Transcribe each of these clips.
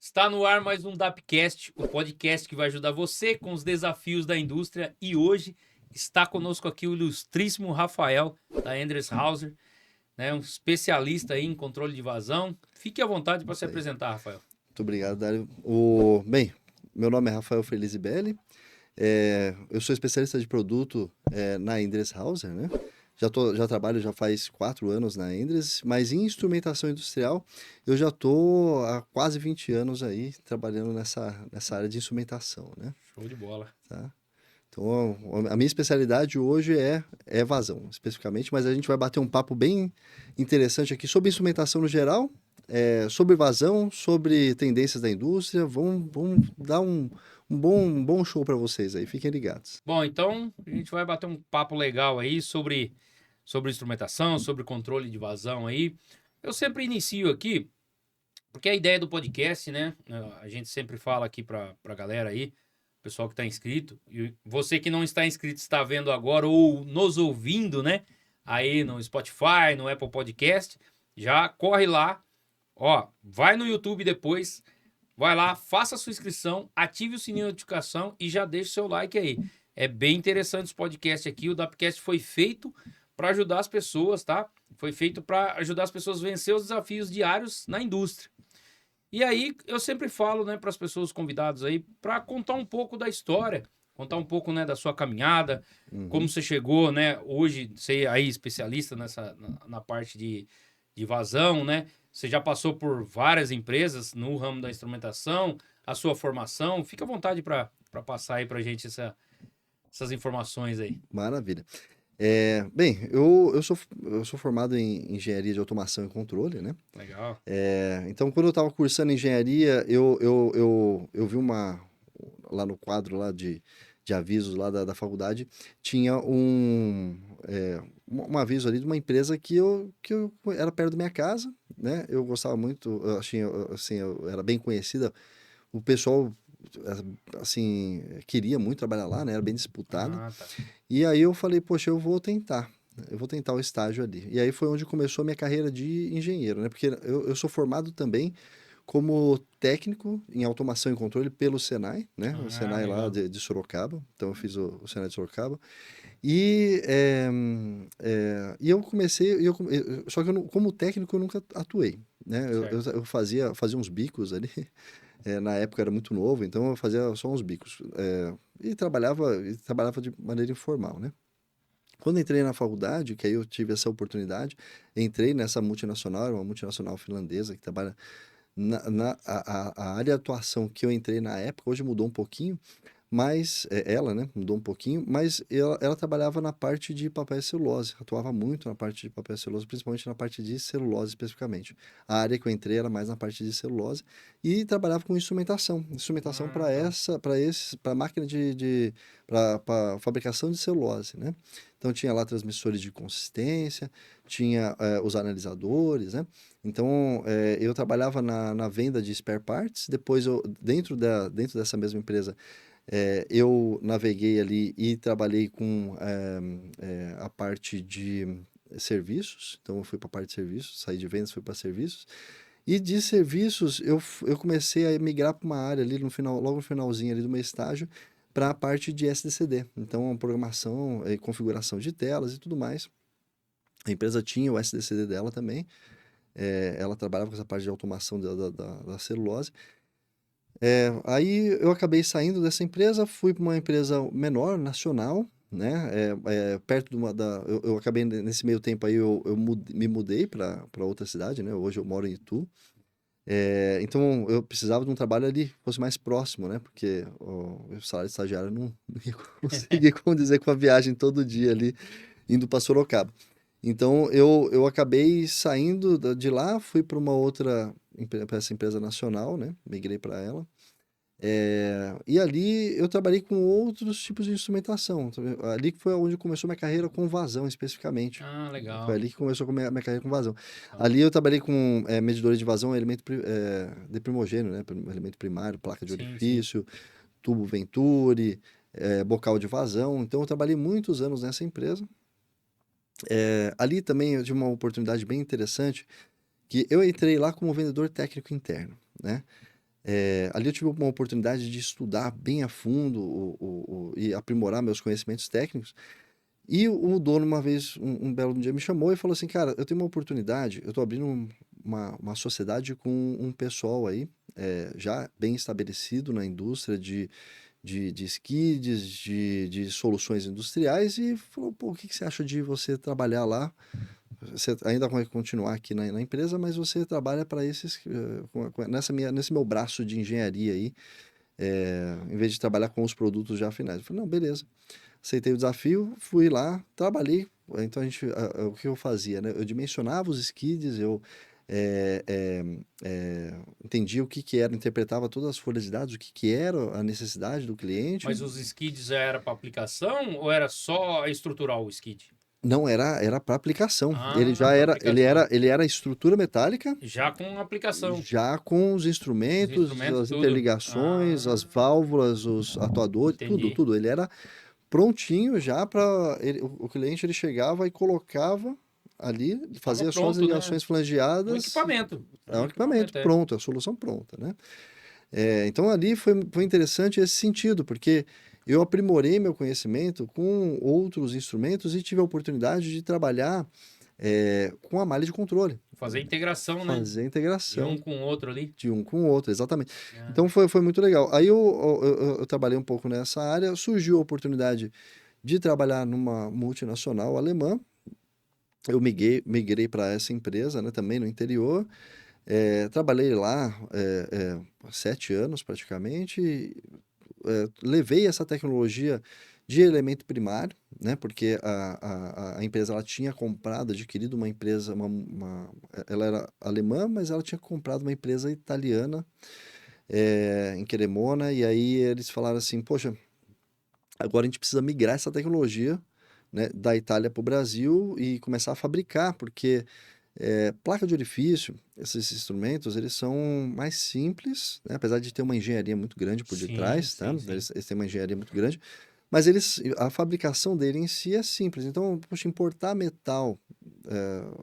Está no ar mais um DAPcast, o podcast que vai ajudar você com os desafios da indústria. E hoje está conosco aqui o ilustríssimo Rafael, da Endres Hauser, né, um especialista aí em controle de vazão. Fique à vontade para se Isso aí. apresentar, Rafael. Muito obrigado, Dário. Bem, meu nome é Rafael Feliz Belli. Eu sou especialista de produto na Endres Hauser, né? Já trabalho já faz 4 anos na Endres, mas em instrumentação industrial eu já estou há quase 20 anos aí trabalhando nessa área de instrumentação, né? Show de bola. Tá? Então, a minha especialidade hoje é vazão, especificamente, mas a gente vai bater um papo bem interessante aqui sobre instrumentação no geral, sobre vazão, sobre tendências da indústria. Vamos dar um bom show para vocês aí, fiquem ligados. Bom, então a gente vai bater um papo legal aí sobre instrumentação, sobre controle de vazão aí. Eu sempre inicio aqui, porque a ideia do podcast, né? A gente sempre fala aqui pra galera aí, pessoal que está inscrito, e você que não está inscrito está vendo agora ou nos ouvindo, né? Aí no Spotify, no Apple Podcast, já corre lá, ó, vai no YouTube depois, vai lá, faça a sua inscrição, ative o sininho de notificação e já deixa o seu like aí. É bem interessante esse podcast aqui. O Dapcast foi feito para ajudar as pessoas, tá? Foi feito para ajudar as pessoas a vencer os desafios diários na indústria. E aí eu sempre falo, né, para as pessoas convidadas aí, para contar um pouco da história, contar um pouco, né, da sua caminhada, como Uhum. você chegou, né, hoje ser aí especialista na parte de vazão, né? Você já passou por várias empresas no ramo da instrumentação, a sua formação. Fica à vontade para passar aí para a gente essas informações aí. Maravilha. Bem, eu sou formado em engenharia de automação e controle, né? Legal. Então, quando eu estava cursando engenharia, eu vi lá no quadro lá de avisos lá da faculdade, tinha um aviso ali de uma empresa que eu era perto da minha casa, né? Eu gostava muito, eu achei, assim, eu era bem conhecida, o pessoal, assim, queria muito trabalhar lá, né? Era bem disputado. Ah, tá. E aí eu falei, poxa, eu vou tentar o estágio ali. E aí foi onde começou a minha carreira de engenheiro, né? Porque eu sou formado também como técnico em automação e controle pelo Senai, né? O Ah, Senai lá legal. de Sorocaba. Então eu fiz o Senai de Sorocaba. E eu comecei, só que como técnico eu nunca atuei, né? Certo. Eu fazia uns bicos ali. Na época era muito novo, então eu fazia só uns bicos. E trabalhava de maneira informal, né? Quando entrei na faculdade, que aí eu tive essa oportunidade, entrei nessa multinacional, era uma multinacional finlandesa que trabalha a área de atuação que eu entrei na época, hoje mudou um pouquinho, mas ela, né, mudou um pouquinho, mas ela trabalhava na parte de papel e celulose, atuava muito na parte de papel e celulose, principalmente na parte de celulose especificamente. A área que eu entrei era mais na parte de celulose e trabalhava com instrumentação Ah, para tá. para máquina para fabricação de celulose, né? Então tinha lá transmissores de consistência, tinha os analisadores, né? Então eu trabalhava na venda de spare parts, depois dentro dessa mesma empresa eu naveguei ali e trabalhei com a parte de serviços, então eu fui para a parte de serviços, saí de vendas, fui para serviços, e de serviços eu comecei a migrar para uma área ali no final, logo no finalzinho ali do meu estágio, para a parte de SDCD, então programação e configuração de telas e tudo mais. A empresa tinha o SDCD dela também, ela trabalhava com essa parte de automação da celulose. Aí eu acabei saindo dessa empresa, fui para uma empresa menor, nacional, né? Perto de eu acabei nesse meio tempo aí me mudei para outra cidade, né? Hoje eu moro em Itu. Então eu precisava de um trabalho ali que fosse mais próximo, né? Porque o salário de estagiário não ia conseguir condizer com a viagem todo dia ali indo para Sorocaba. Então eu acabei saindo de lá, fui para uma outra para essa empresa nacional, né? Migrei para ela. E ali eu trabalhei com outros tipos de instrumentação. Ali que foi onde começou minha carreira com vazão, especificamente. Ah, Foi legal. ali que começou a minha carreira com vazão. Legal. Ali eu trabalhei com medidores de vazão, de primogênio, né? Elemento primário, placa de Sim, sim. orifício, tubo Venturi, bocal de vazão. Então eu trabalhei muitos anos nessa empresa. Ali também eu tive uma oportunidade bem interessante, que eu entrei lá como vendedor técnico interno, né? Ali eu tive uma oportunidade de estudar bem a fundo e aprimorar meus conhecimentos técnicos. E o dono, uma vez, um belo dia, me chamou e falou assim: Cara, eu tenho uma oportunidade, eu estou abrindo uma sociedade com um pessoal aí, já bem estabelecido na indústria de skids, de soluções industriais, e falou: Pô, o que você acha de você trabalhar lá? Você ainda vai continuar aqui na empresa, mas você trabalha para esses, nesse meu braço de engenharia aí, em vez de trabalhar com os produtos já finais. Eu falei: Não, beleza. Aceitei o desafio, fui lá, trabalhei. Então o que eu fazia, né? Eu dimensionava os skids, eu é, é, entendia o que que era, interpretava todas as folhas de dados, o que que era a necessidade do cliente. Mas os skids já era para aplicação ou era só estrutural o skid? Não era para aplicação. Ele Ah, já para era, aplicação. ele era a estrutura metálica, Já com aplicação. já com os Os instrumentos, instrumentos, as tudo. interligações, as Ah, válvulas, os atuadores, tudo, entendi. tudo. Ele era prontinho já para o cliente, ele chegava e colocava ali, Tava fazia só as pronto, né? ligações flangeadas, É é um um equipamento equipamento, é. pronto, é a solução pronta, né? Então ali foi interessante esse sentido, porque eu aprimorei meu conhecimento com outros instrumentos e tive a oportunidade de trabalhar com a malha de controle, Fazer integração, né? fazer a De um integração com o outro ali. de um com o outro, exatamente. Ah, Então foi muito legal. Aí eu trabalhei um pouco nessa área, surgiu a oportunidade de trabalhar numa multinacional alemã. Eu migrei para essa empresa, né, também no interior. Trabalhei lá 7 anos praticamente. Levei essa tecnologia de elemento primário, né, porque a empresa ela tinha comprado, adquirido uma empresa, ela era alemã, mas ela tinha comprado uma empresa italiana em Cremona, e aí eles falaram assim: Poxa, agora a gente precisa migrar essa tecnologia, né, da Itália para o Brasil e começar a fabricar, porque placa de orifício, esses instrumentos, eles são mais simples, né, apesar de ter uma engenharia muito grande por sim, detrás, tá? sim, sim. Eles têm uma engenharia muito grande, mas a fabricação dele em si é simples. Então, poxa, importar metal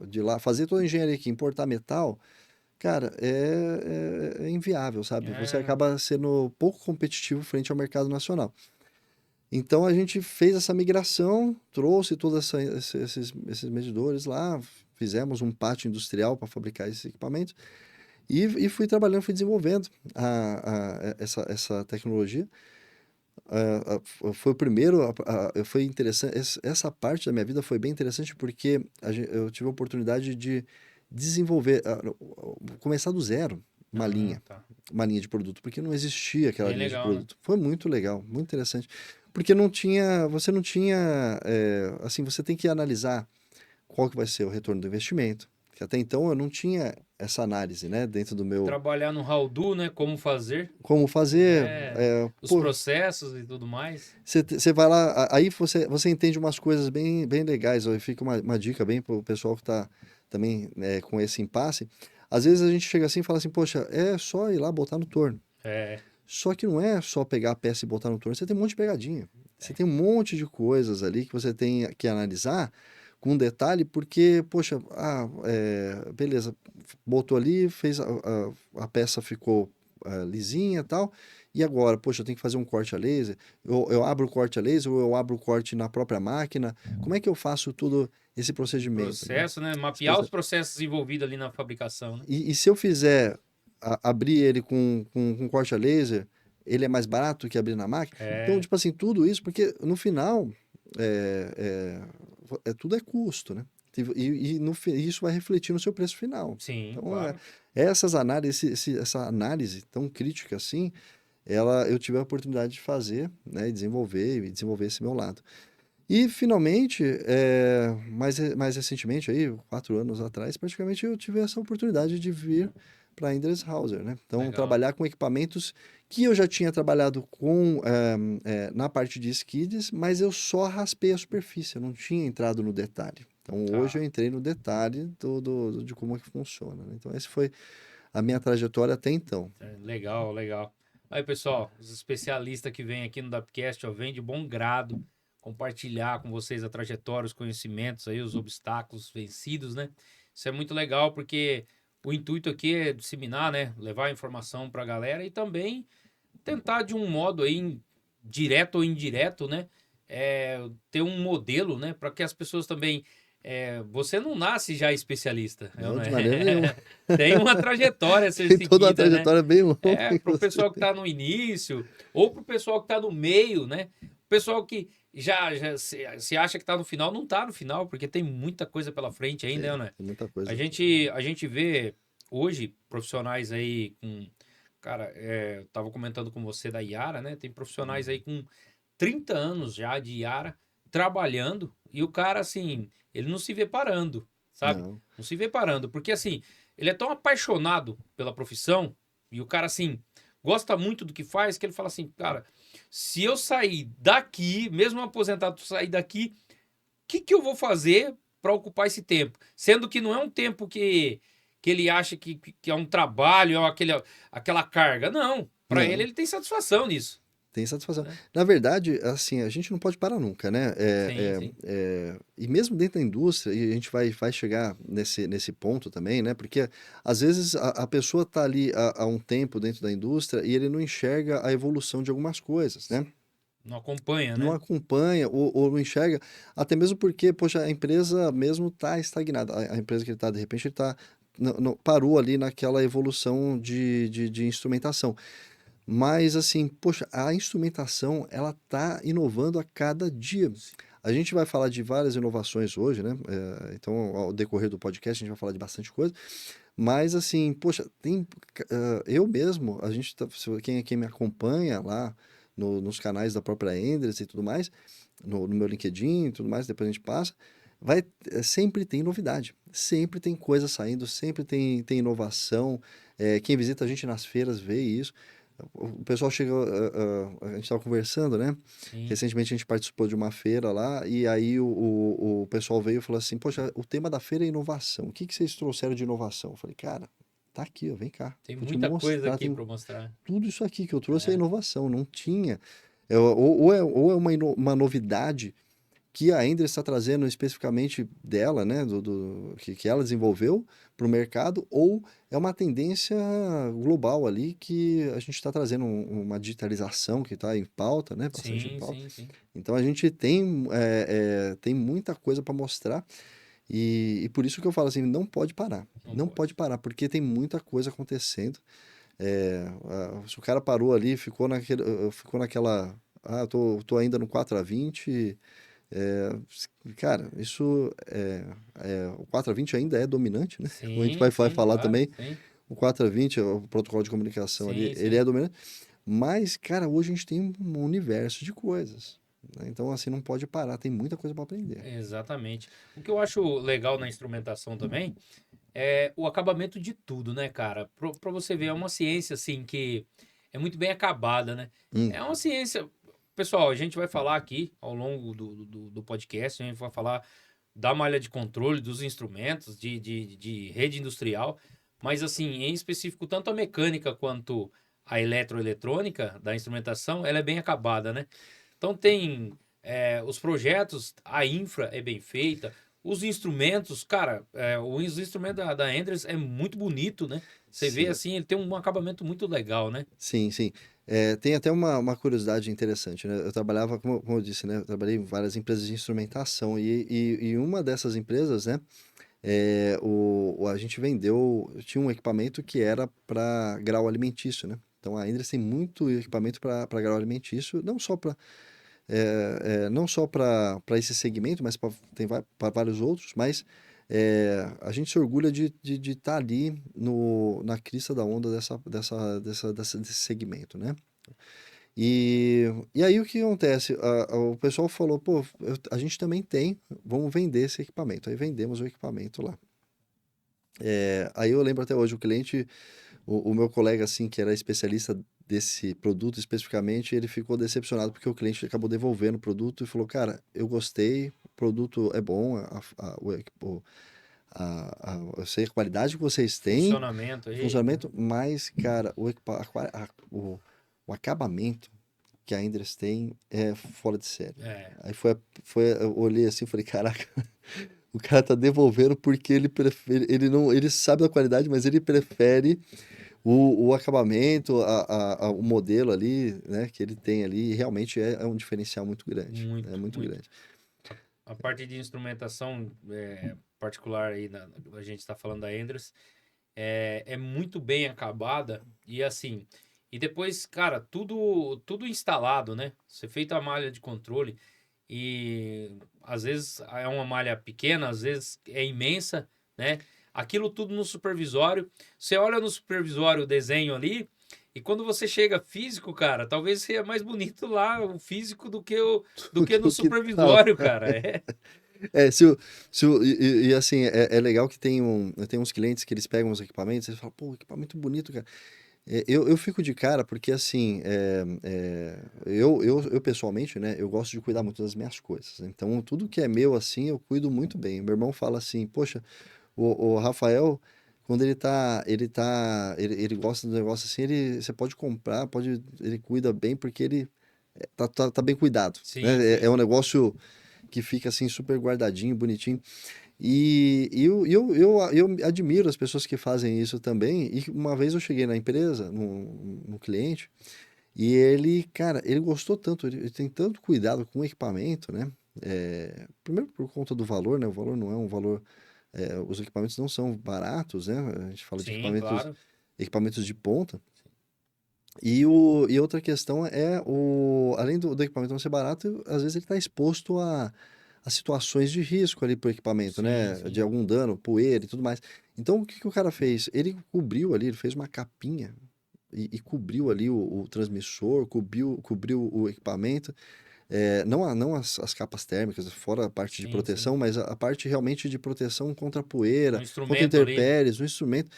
de lá, fazer toda a engenharia aqui, importar metal, cara, é inviável, sabe? Você É, acaba sendo pouco competitivo frente ao mercado nacional. Então a gente fez essa migração, trouxe todos esses medidores lá, fizemos um pátio industrial para fabricar esses equipamentos e fui trabalhando, fui desenvolvendo essa tecnologia. Foi o primeiro, foi interessante, essa parte da minha vida foi bem interessante porque eu tive a oportunidade de desenvolver, começar do zero ah, tá. uma linha de produto, porque não existia aquela Bem linha de legal, né? produto. Foi muito legal, muito interessante. Porque você não tinha, assim, você tem que analisar qual que vai ser o retorno do investimento. Que até então eu não tinha essa análise, né, dentro do meu, Trabalhar no How-Do, né? Como fazer. como fazer, É, os pô, processos e tudo mais. você vai lá, aí você entende umas coisas bem legais, ó, e fica uma dica bem pro pessoal que está também com esse impasse. Às vezes a gente chega assim e fala assim: Poxa, é só ir lá botar no torno. É, Só que não é só pegar a peça e botar no torno, você tem um monte de pegadinha. Você tem um monte de coisas ali que você tem que analisar com detalhe, porque, poxa, beleza, botou ali, fez a peça ficou lisinha e tal, e agora, poxa, eu tenho que fazer um corte a laser, eu abro o corte a laser ou eu abro o corte na própria máquina, como é que eu faço todo esse procedimento, né? processo, né? Esse Mapear os processo. processos envolvidos ali na fabricação, né? E se eu fizer abrir ele com corte a laser, ele é mais barato que abrir na máquina. Então, É, tipo assim, tudo isso, porque no final, é, tudo é custo, né? E isso vai refletir no seu preço final. sim, Então, claro. essas análises, essa análise tão crítica assim, eu tive a oportunidade de fazer, né, e desenvolver esse meu lado. E finalmente, mais recentemente, aí, 4 anos atrás, praticamente eu tive essa oportunidade de vir para a Hauser, né? Então, Legal. trabalhar com equipamentos que eu já tinha trabalhado na parte de skids, mas eu só raspei a superfície, eu não tinha entrado no detalhe. Então, hoje eu Tá. entrei no detalhe de como é que funciona, né? Então, essa foi a minha trajetória até então. É, legal, legal. Aí, pessoal, os especialistas que vêm aqui no Dapcast, ó, vêm de bom grado compartilhar com vocês a trajetória, os conhecimentos aí, os obstáculos vencidos, né? Isso é muito legal porque o intuito aqui é disseminar, né? Levar a informação para a galera e também tentar de um modo aí, direto ou indireto, né? Ter um modelo, né? Para que as pessoas também. Você não nasce já especialista, Não, não de é? maneira nenhuma. Tem uma trajetória a ser Tem toda uma seguida, né? trajetória bem longa que Para o você pessoal que tem. está no início, ou para o pessoal que está no meio, né? O pessoal que já se acha que está no final, não está no final, porque tem muita coisa pela frente ainda, né? Tem muita coisa. A gente vê hoje profissionais aí com. Cara, eu tava comentando com você da Iara, né? Tem profissionais aí com 30 anos já de Iara trabalhando e o cara, assim, ele não se vê parando, sabe? Não, Não se vê parando, porque assim, ele é tão apaixonado pela profissão e o cara, assim, gosta muito do que faz que ele fala assim, cara, se eu sair daqui, mesmo aposentado, sair daqui, que eu vou fazer para ocupar esse tempo? Sendo que não é um tempo que ele acha que é um trabalho, é aquela carga. Não. Para ele, não. ele tem satisfação nisso. Tem satisfação. Né? Na verdade, assim, a gente não pode parar nunca, né? Sim, sim. E mesmo dentro da indústria, e a gente vai chegar nesse ponto também, né? Porque às vezes a pessoa está ali há um tempo dentro da indústria e ele não enxerga a evolução de algumas coisas, né? Não acompanha, Não né? acompanha ou não enxerga, até mesmo porque, poxa, a empresa mesmo está estagnada. A empresa que ele está, de repente, ele tá, parou ali naquela evolução de instrumentação. Mas assim, poxa, a instrumentação, ela tá inovando a cada dia. A gente vai falar de várias inovações hoje, né? Então, ao decorrer do podcast, a gente vai falar de bastante coisa. Mas assim, poxa, eu mesmo, a gente tá, quem me acompanha lá nos canais da própria Endress e tudo mais, no meu LinkedIn e tudo mais, depois a gente passa, sempre tem novidade, sempre tem coisa saindo, sempre tem inovação. Quem visita a gente nas feiras vê isso. O pessoal chega, a gente estava conversando, né? Sim. Recentemente a gente participou de uma feira lá e aí o pessoal veio e falou assim, poxa, o tema da feira é inovação. O que que vocês trouxeram de inovação? Eu falei, cara, tá aqui, ó, vem cá. Tem Vou te muita coisa mostrar, aqui tem para mostrar. tudo isso aqui que eu trouxe é É. inovação, não tinha. Ou é uma novidade que a Ender está trazendo especificamente dela, né, que ela desenvolveu para o mercado, ou é uma tendência global ali que a gente está trazendo uma digitalização que está em pauta, né, bastante em Sim, pauta. sim, sim. Então a gente tem muita coisa para mostrar e por isso que eu falo assim, não pode parar, Não não pode. pode parar, porque tem muita coisa acontecendo. Se o cara parou ali, ficou naquela, tô ainda no 4-20. É, cara, o 4-20 ainda é dominante, né? Como a gente Sim, vai sim, falar claro. também, Sim, o 4-20, o protocolo de comunicação ali, sim, ele é sim. dominante. Mas, cara, hoje a gente tem um universo de coisas, né? Então, assim, não pode parar, tem muita coisa para aprender. Exatamente. O que eu acho legal na instrumentação também é o acabamento de tudo, né, cara? Pra você ver, é uma ciência, assim, que é muito bem acabada, né? Hum, É uma ciência. Pessoal, a gente vai falar aqui ao longo do podcast, a gente vai falar da malha de controle, dos instrumentos, de rede industrial, mas, assim, em específico, tanto a mecânica quanto a eletroeletrônica da instrumentação, ela é bem acabada, né? Então, tem os projetos, a infra é bem feita, os instrumentos, cara, os instrumentos da Endress é muito bonito, né? Você vê sim, assim, ele tem um acabamento muito legal, né? sim, sim. Tem até uma curiosidade interessante, né? Eu trabalhava, como eu disse, né? Eu trabalhei em várias empresas de instrumentação e uma dessas empresas, né? A gente tinha um equipamento que era para grau alimentício, né? Então a Endress tem muito equipamento para grau alimentício, não só para esse segmento, mas para vários outros, mas a gente se orgulha de estar ali na crista da onda desse segmento, né? E aí o que acontece? O pessoal falou, pô, a gente também tem, vamos vender esse equipamento. Aí vendemos o equipamento lá. Aí eu lembro até hoje, o meu colega, assim, que era especialista desse produto especificamente, ele ficou decepcionado porque o cliente acabou devolvendo o produto e falou, cara, eu gostei, o produto é bom, eu sei a qualidade que vocês têm, Funcionamento aí, né? funcionamento, mas, cara, o acabamento que a Endress tem é fora de série. É, Aí eu olhei assim e falei, caraca, O cara tá devolvendo porque ele prefere, ele não, ele sabe da qualidade, mas ele prefere o acabamento, o modelo ali, né, que ele tem ali, realmente é um diferencial muito grande. É Muito, muito muito. grande. A parte de instrumentação particular aí, a gente está falando da Enders, é muito bem acabada e assim. E depois, cara, tudo instalado, né? Você feita a malha de controle e às vezes é uma malha pequena, às vezes é imensa, né? Aquilo tudo no supervisório. Você olha no supervisório o desenho ali, e quando você chega físico, cara, talvez seja mais bonito lá o físico do que no O que tal? supervisório, cara. É. É, e assim, é legal que tem uns clientes que eles pegam os equipamentos e eles falam, pô, equipamento bonito, cara. Eu fico de cara porque, assim, eu pessoalmente, né, eu gosto de cuidar muito das minhas coisas. Então, tudo que é meu, assim, eu cuido muito bem. Meu irmão fala assim, poxa, o Rafael, quando ele gosta do negócio assim, você pode comprar, ele cuida bem porque ele tá bem cuidado, Sim, né? É sim. um negócio que fica, assim, super guardadinho, bonitinho. E eu admiro as pessoas que fazem isso também. E uma vez eu cheguei na empresa, no cliente, e ele, cara, ele gostou tanto, ele tem tanto cuidado com o equipamento, né? Primeiro por conta do valor, né? O valor não é um valor. Os equipamentos não são baratos, né? A gente fala de Sim, claro. equipamentos de ponta. E outra questão é além do equipamento não ser barato, às vezes ele está exposto a situações de risco ali pro equipamento, Sim, né? De sim. algum dano, poeira e tudo mais. Então, o que que o cara fez? Ele cobriu ali, ele fez uma capinha e cobriu ali o transmissor, cobriu o equipamento. Não as capas térmicas, fora a parte de Sim, sim. proteção, mas a parte realmente de proteção contra No poeira, contra instrumento ali. intempéries, no instrumento.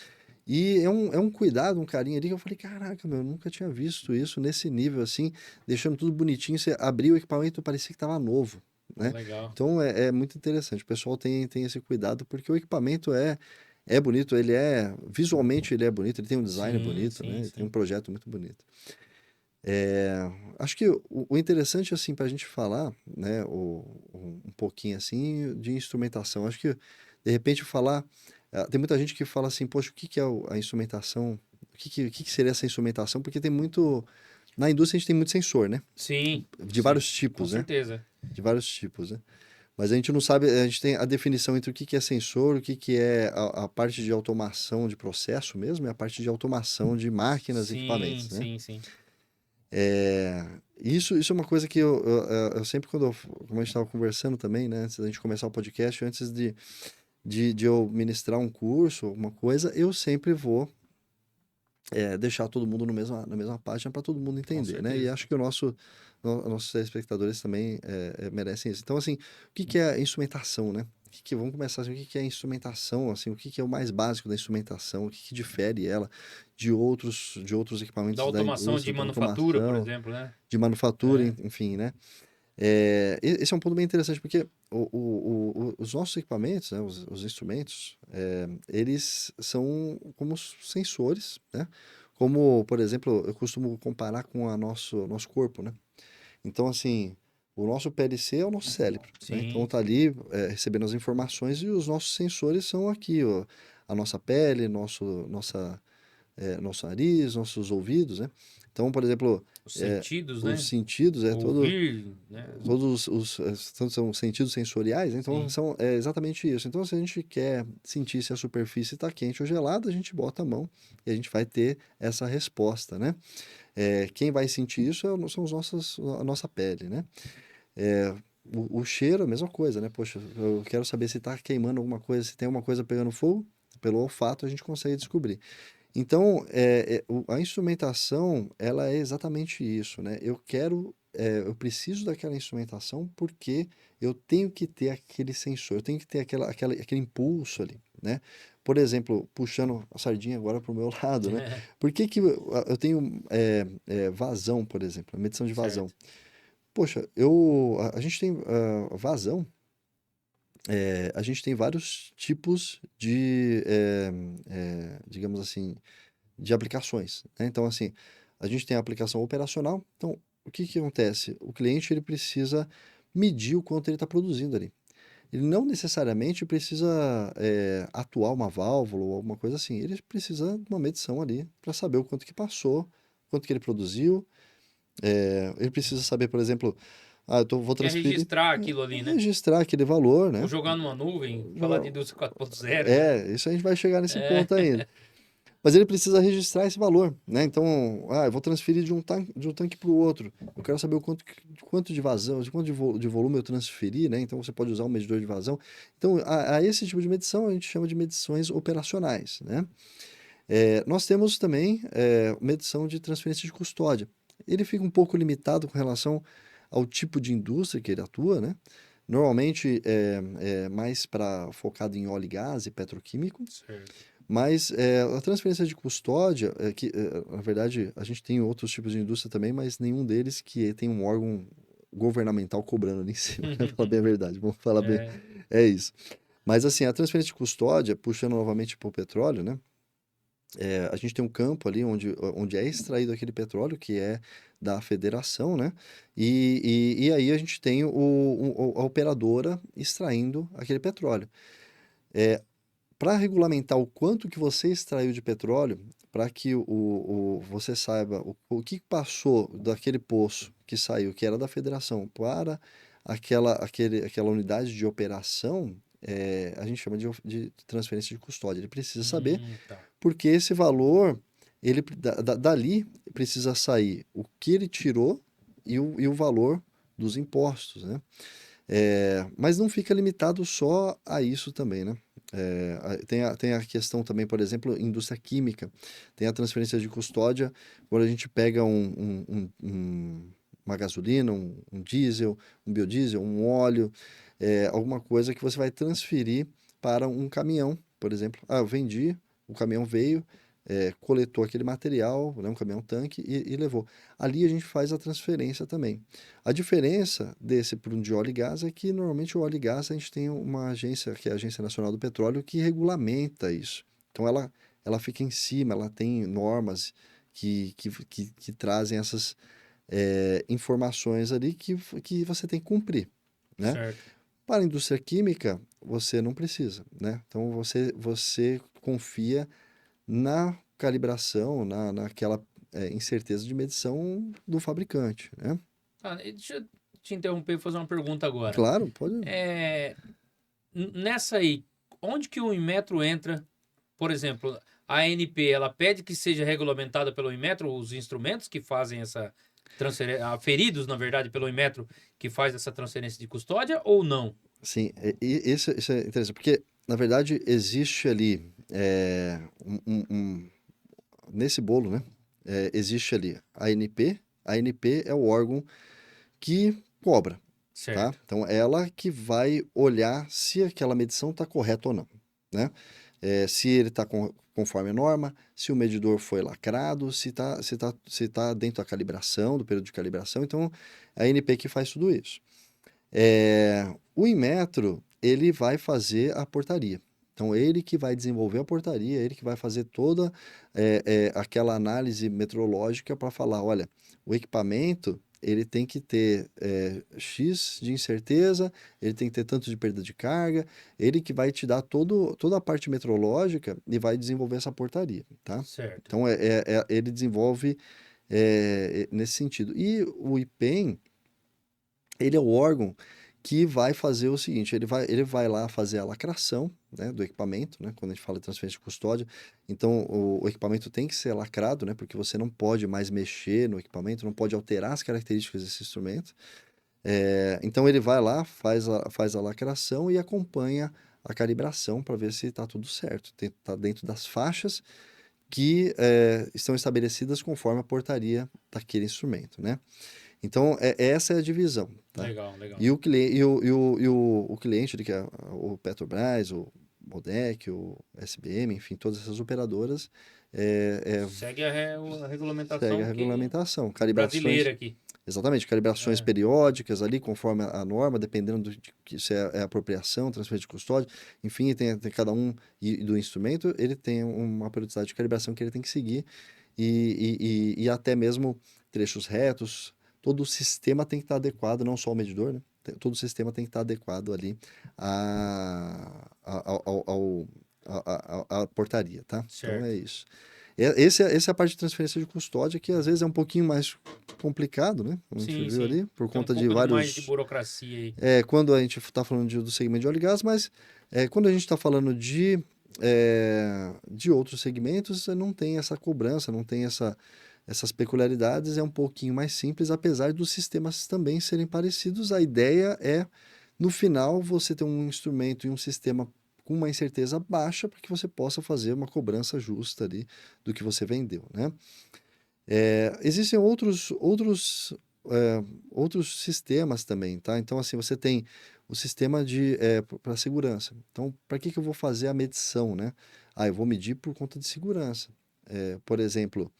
E é um cuidado, um carinho ali que eu falei, caraca, meu, eu nunca tinha visto isso nesse nível assim, deixando tudo bonitinho. Você abriu o equipamento, parecia que estava novo, Pô, né? legal. Então é muito interessante. O pessoal tem esse cuidado porque o equipamento é bonito, visualmente ele é bonito, ele tem um design Sim, bonito, né? sim, Ele tem um sim. projeto muito bonito. Acho que o interessante, assim, para a gente falar, né, um pouquinho, assim, de instrumentação. Acho que, de repente, falar... tem muita gente que fala assim, poxa, o que que é a instrumentação? O que que seria essa instrumentação? Porque tem muito... Na indústria a gente tem muito sensor, né? Sim, De sim. vários Com tipos, né? certeza. De vários tipos, né? Mas a gente não sabe, a gente tem a definição entre o que que é sensor, o que que é a parte de automação de processo mesmo, e a parte de automação de máquinas e Sim, equipamentos, né? sim, sim. Isso é uma coisa que eu sempre, como a gente estava conversando também, né, antes da gente começar o podcast, antes de eu ministrar um curso, alguma coisa, eu sempre vou deixar todo mundo no na mesma página para todo mundo Com entender, né? E certeza. acho que nossos telespectadores também merecem isso. Então, assim, o que que é instrumentação, né? Vamos começar assim, o que que é instrumentação, assim, o que que é o mais básico da instrumentação, o que que difere ela de outros Da equipamentos da automação de indústria, da manufatura, por automação, exemplo, né? de manufatura, É. enfim, né? Esse é um ponto bem interessante, porque os nossos equipamentos, né, os instrumentos, eles são como sensores, né? Como, por exemplo, eu costumo comparar com nosso corpo, né? Então, assim, o nosso PLC é o nosso cérebro, né? Então, Sim, tá ali recebendo as informações e os nossos sensores são aqui, ó, a nossa pele, nosso nariz, nossos ouvidos, né? Então, por exemplo, os é, sentidos, os né? sentidos, Ouvir, né? todos tanto são sentidos sensoriais, né? Então Sim. são exatamente isso. Então, se a gente quer sentir se a superfície está quente ou gelada, a gente bota a mão e a gente vai ter essa resposta, né? Quem vai sentir isso são a nossa pele, né? É, o cheiro, a mesma coisa, né? Poxa, eu quero saber se está queimando alguma coisa, se tem alguma coisa pegando fogo. Pelo olfato a gente consegue descobrir. Então, a instrumentação, ela é exatamente isso, né? Eu preciso daquela instrumentação porque eu tenho que ter aquele sensor, eu tenho que ter aquele impulso ali, né? Por exemplo, puxando a sardinha agora para o meu lado, né? Por que que eu tenho vazão, por exemplo, a medição de vazão? Certo. Poxa, a gente tem vazão, a gente tem vários tipos digamos assim, de aplicações, né? Então, assim, a gente tem a aplicação operacional. Então, o que que acontece? O cliente ele precisa medir o quanto ele está produzindo ali. ele não necessariamente precisa atuar uma válvula ou alguma coisa assim. Ele precisa de uma medição ali para saber o quanto que passou, quanto que ele produziu. Ele precisa saber, por exemplo, vou Quer transferir, registrar aquilo ali, né? registrar aquele valor, Ou né? jogar numa nuvem, falar Jogar- de indústria 4.0, né? Isso a gente vai chegar nesse É. ponto ainda. Mas ele precisa registrar esse valor, né? Então, eu vou transferir de um tanque para o outro. Eu quero saber quanto de vazão, de quanto de volume eu transferi, né? Então, você pode usar um medidor de vazão. Então, a esse tipo de medição a gente chama de medições operacionais, né? Nós temos também medição de transferência de custódia. Ele fica um pouco limitado com relação ao tipo de indústria que ele atua, né? Normalmente é mais focado em óleo e gás e petroquímico. Certo. Mas a transferência de custódia, na verdade, a gente tem outros tipos de indústria também, mas nenhum deles que tem um órgão governamental cobrando ali em cima, né? Falar bem a verdade, vamos falar bem, É. é isso. Mas assim, a transferência de custódia, puxando novamente para o petróleo, né? A gente tem um campo ali onde é extraído aquele petróleo, que é da federação, né? E aí a gente tem a operadora extraindo aquele petróleo. Para regulamentar o quanto que você extraiu de petróleo, para que você saiba o que passou daquele poço que saiu, que era da federação, para aquela unidade de operação, a gente chama de transferência de custódia. Ele precisa saber, Tá. porque esse valor, dali precisa sair o que ele tirou e o valor dos impostos, né? Mas não fica limitado só a isso também, né? Tem a questão também, por exemplo, indústria química. Tem a transferência de custódia, quando a gente pega uma gasolina, um diesel, um biodiesel, um óleo, alguma coisa que você vai transferir para um caminhão, por exemplo. Eu vendi, o caminhão veio, coletou aquele material, né, um caminhão-tanque, e levou. Ali a gente faz a transferência também. A diferença desse para um de óleo e gás é que normalmente o óleo e gás a gente tem uma agência, que é a Agência Nacional do Petróleo, que regulamenta isso. Então ela fica em cima, ela tem normas que trazem essas informações ali que você tem que cumprir, né? Certo. Para a indústria química, você não precisa, né? Então você confia na calibração, naquela incerteza de medição do fabricante, né? E deixa eu te interromper e fazer uma pergunta agora. Claro, pode. É, nessa aí, onde que o Inmetro entra? Por exemplo, a ANP, ela pede que seja regulamentada pelo Inmetro, os instrumentos que fazem essa transferência, aferidos, na verdade, pelo Inmetro, que faz essa transferência de custódia ou não? Sim, isso é interessante, porque, na verdade, existe ali, nesse bolo, né? Existe ali a ANP. A ANP é o órgão que cobra, tá? Certo. Então, ela que vai olhar se aquela medição está correta ou não, né? Se ele está conforme a norma, se o medidor foi lacrado, se tá dentro da calibração, do período de calibração. Então, é a ANP que faz tudo isso. O Inmetro, ele vai fazer a portaria. Então, ele que vai desenvolver a portaria, ele que vai fazer toda aquela análise metrológica para falar, olha, o equipamento, ele tem que ter X de incerteza, ele tem que ter tanto de perda de carga, ele que vai te dar toda a parte metrológica e vai desenvolver essa portaria, tá? Certo. Então, ele desenvolve nesse sentido. E o IPEM, ele é o órgão que vai fazer o seguinte, ele vai lá fazer a lacração, né, do equipamento, né, quando a gente fala de transferência de custódia. Então, o equipamento tem que ser lacrado, né, porque você não pode mais mexer no equipamento, não pode alterar as características desse instrumento. Então, ele vai lá, faz a lacração e acompanha a calibração para ver se está tudo certo, está dentro das faixas que estão estabelecidas conforme a portaria daquele instrumento, né? Então, essa é a divisão, tá? Legal, legal. E o cliente, que é o Petrobras, o Modec, o SBM, enfim, todas essas operadoras, Segue a segue a regulamentação que regulamentação. brasileira Calibrações, aqui. exatamente, calibrações É, periódicas ali, conforme a norma, dependendo de que se é apropriação, transferência de custódia, enfim, tem cada um do instrumento, ele tem uma periodicidade de calibração que ele tem que seguir e até mesmo trechos retos. Todo o sistema tem que estar adequado, não só o medidor, né? todo o sistema tem que estar adequado ali à portaria, tá? Então é Certo. isso. Essa é a parte de transferência de custódia, que às vezes é um pouquinho mais complicado, né? Como a gente Sim, viu sim. ali, por Tem um conta de pouco mais de vários. burocracia aí. Quando a gente está falando do segmento de óleo e gás, mas quando a gente está falando de outros segmentos, não tem essa cobrança, não tem essas peculiaridades, é um pouquinho mais simples, apesar dos sistemas também serem parecidos. A ideia é, no final, você ter um instrumento e um sistema com uma incerteza baixa para que você possa fazer uma cobrança justa ali do que você vendeu, né? Existem outros sistemas também, tá? Então, assim, você tem o sistema para segurança. Então, para que eu vou fazer a medição, né? Eu vou medir por conta de segurança. Por exemplo,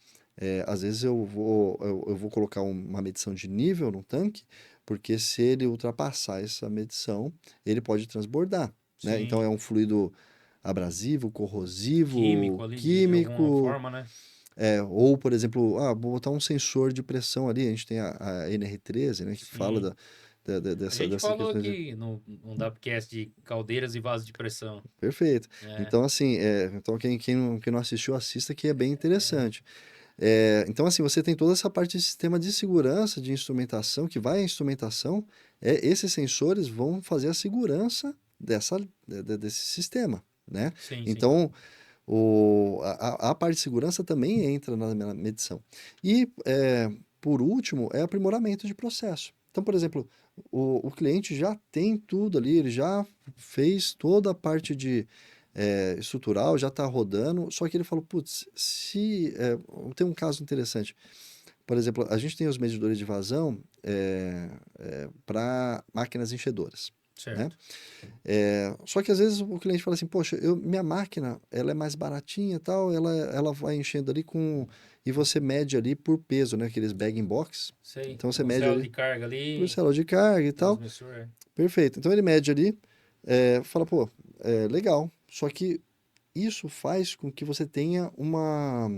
às vezes eu vou colocar uma medição de nível no tanque, porque se ele ultrapassar essa medição, ele pode transbordar, né? Então, Sim. é um fluido abrasivo, Químico corrosivo, ali, de alguma químico, forma, né? ou, por exemplo, vou botar um sensor de pressão ali. A gente tem a NR13, né, que fala Sim. A gente dessas falou questões. aqui no Dapcast de caldeiras e vasos de pressão. Perfeito. É, Então, assim, então quem não assistiu, assista, que é bem interessante. Então, assim, você tem toda essa parte de sistema de segurança, de instrumentação, que vai à instrumentação. Esses sensores vão fazer a segurança desse sistema, né? sim, sim. Então, a parte de segurança também entra na medição. E, por último, é aprimoramento de processo. Então, por exemplo, o cliente já tem tudo ali, ele já fez toda a parte de estrutural, já está rodando, só que ele falou, putz, tem um caso interessante. Por exemplo, a gente tem os medidores de vazão para máquinas enchedoras, né? Certo. Só que às vezes o cliente fala assim, poxa, minha máquina, ela é mais baratinha e tal, ela vai enchendo ali e você mede ali por peso, né? Aqueles bag-in-box. Sei. Então você Tem um mede celo de ali carga por ali, célula de carga e tal. transmissor. Perfeito. Então ele mede ali, fala, pô, legal. Só que isso faz com que você tenha uma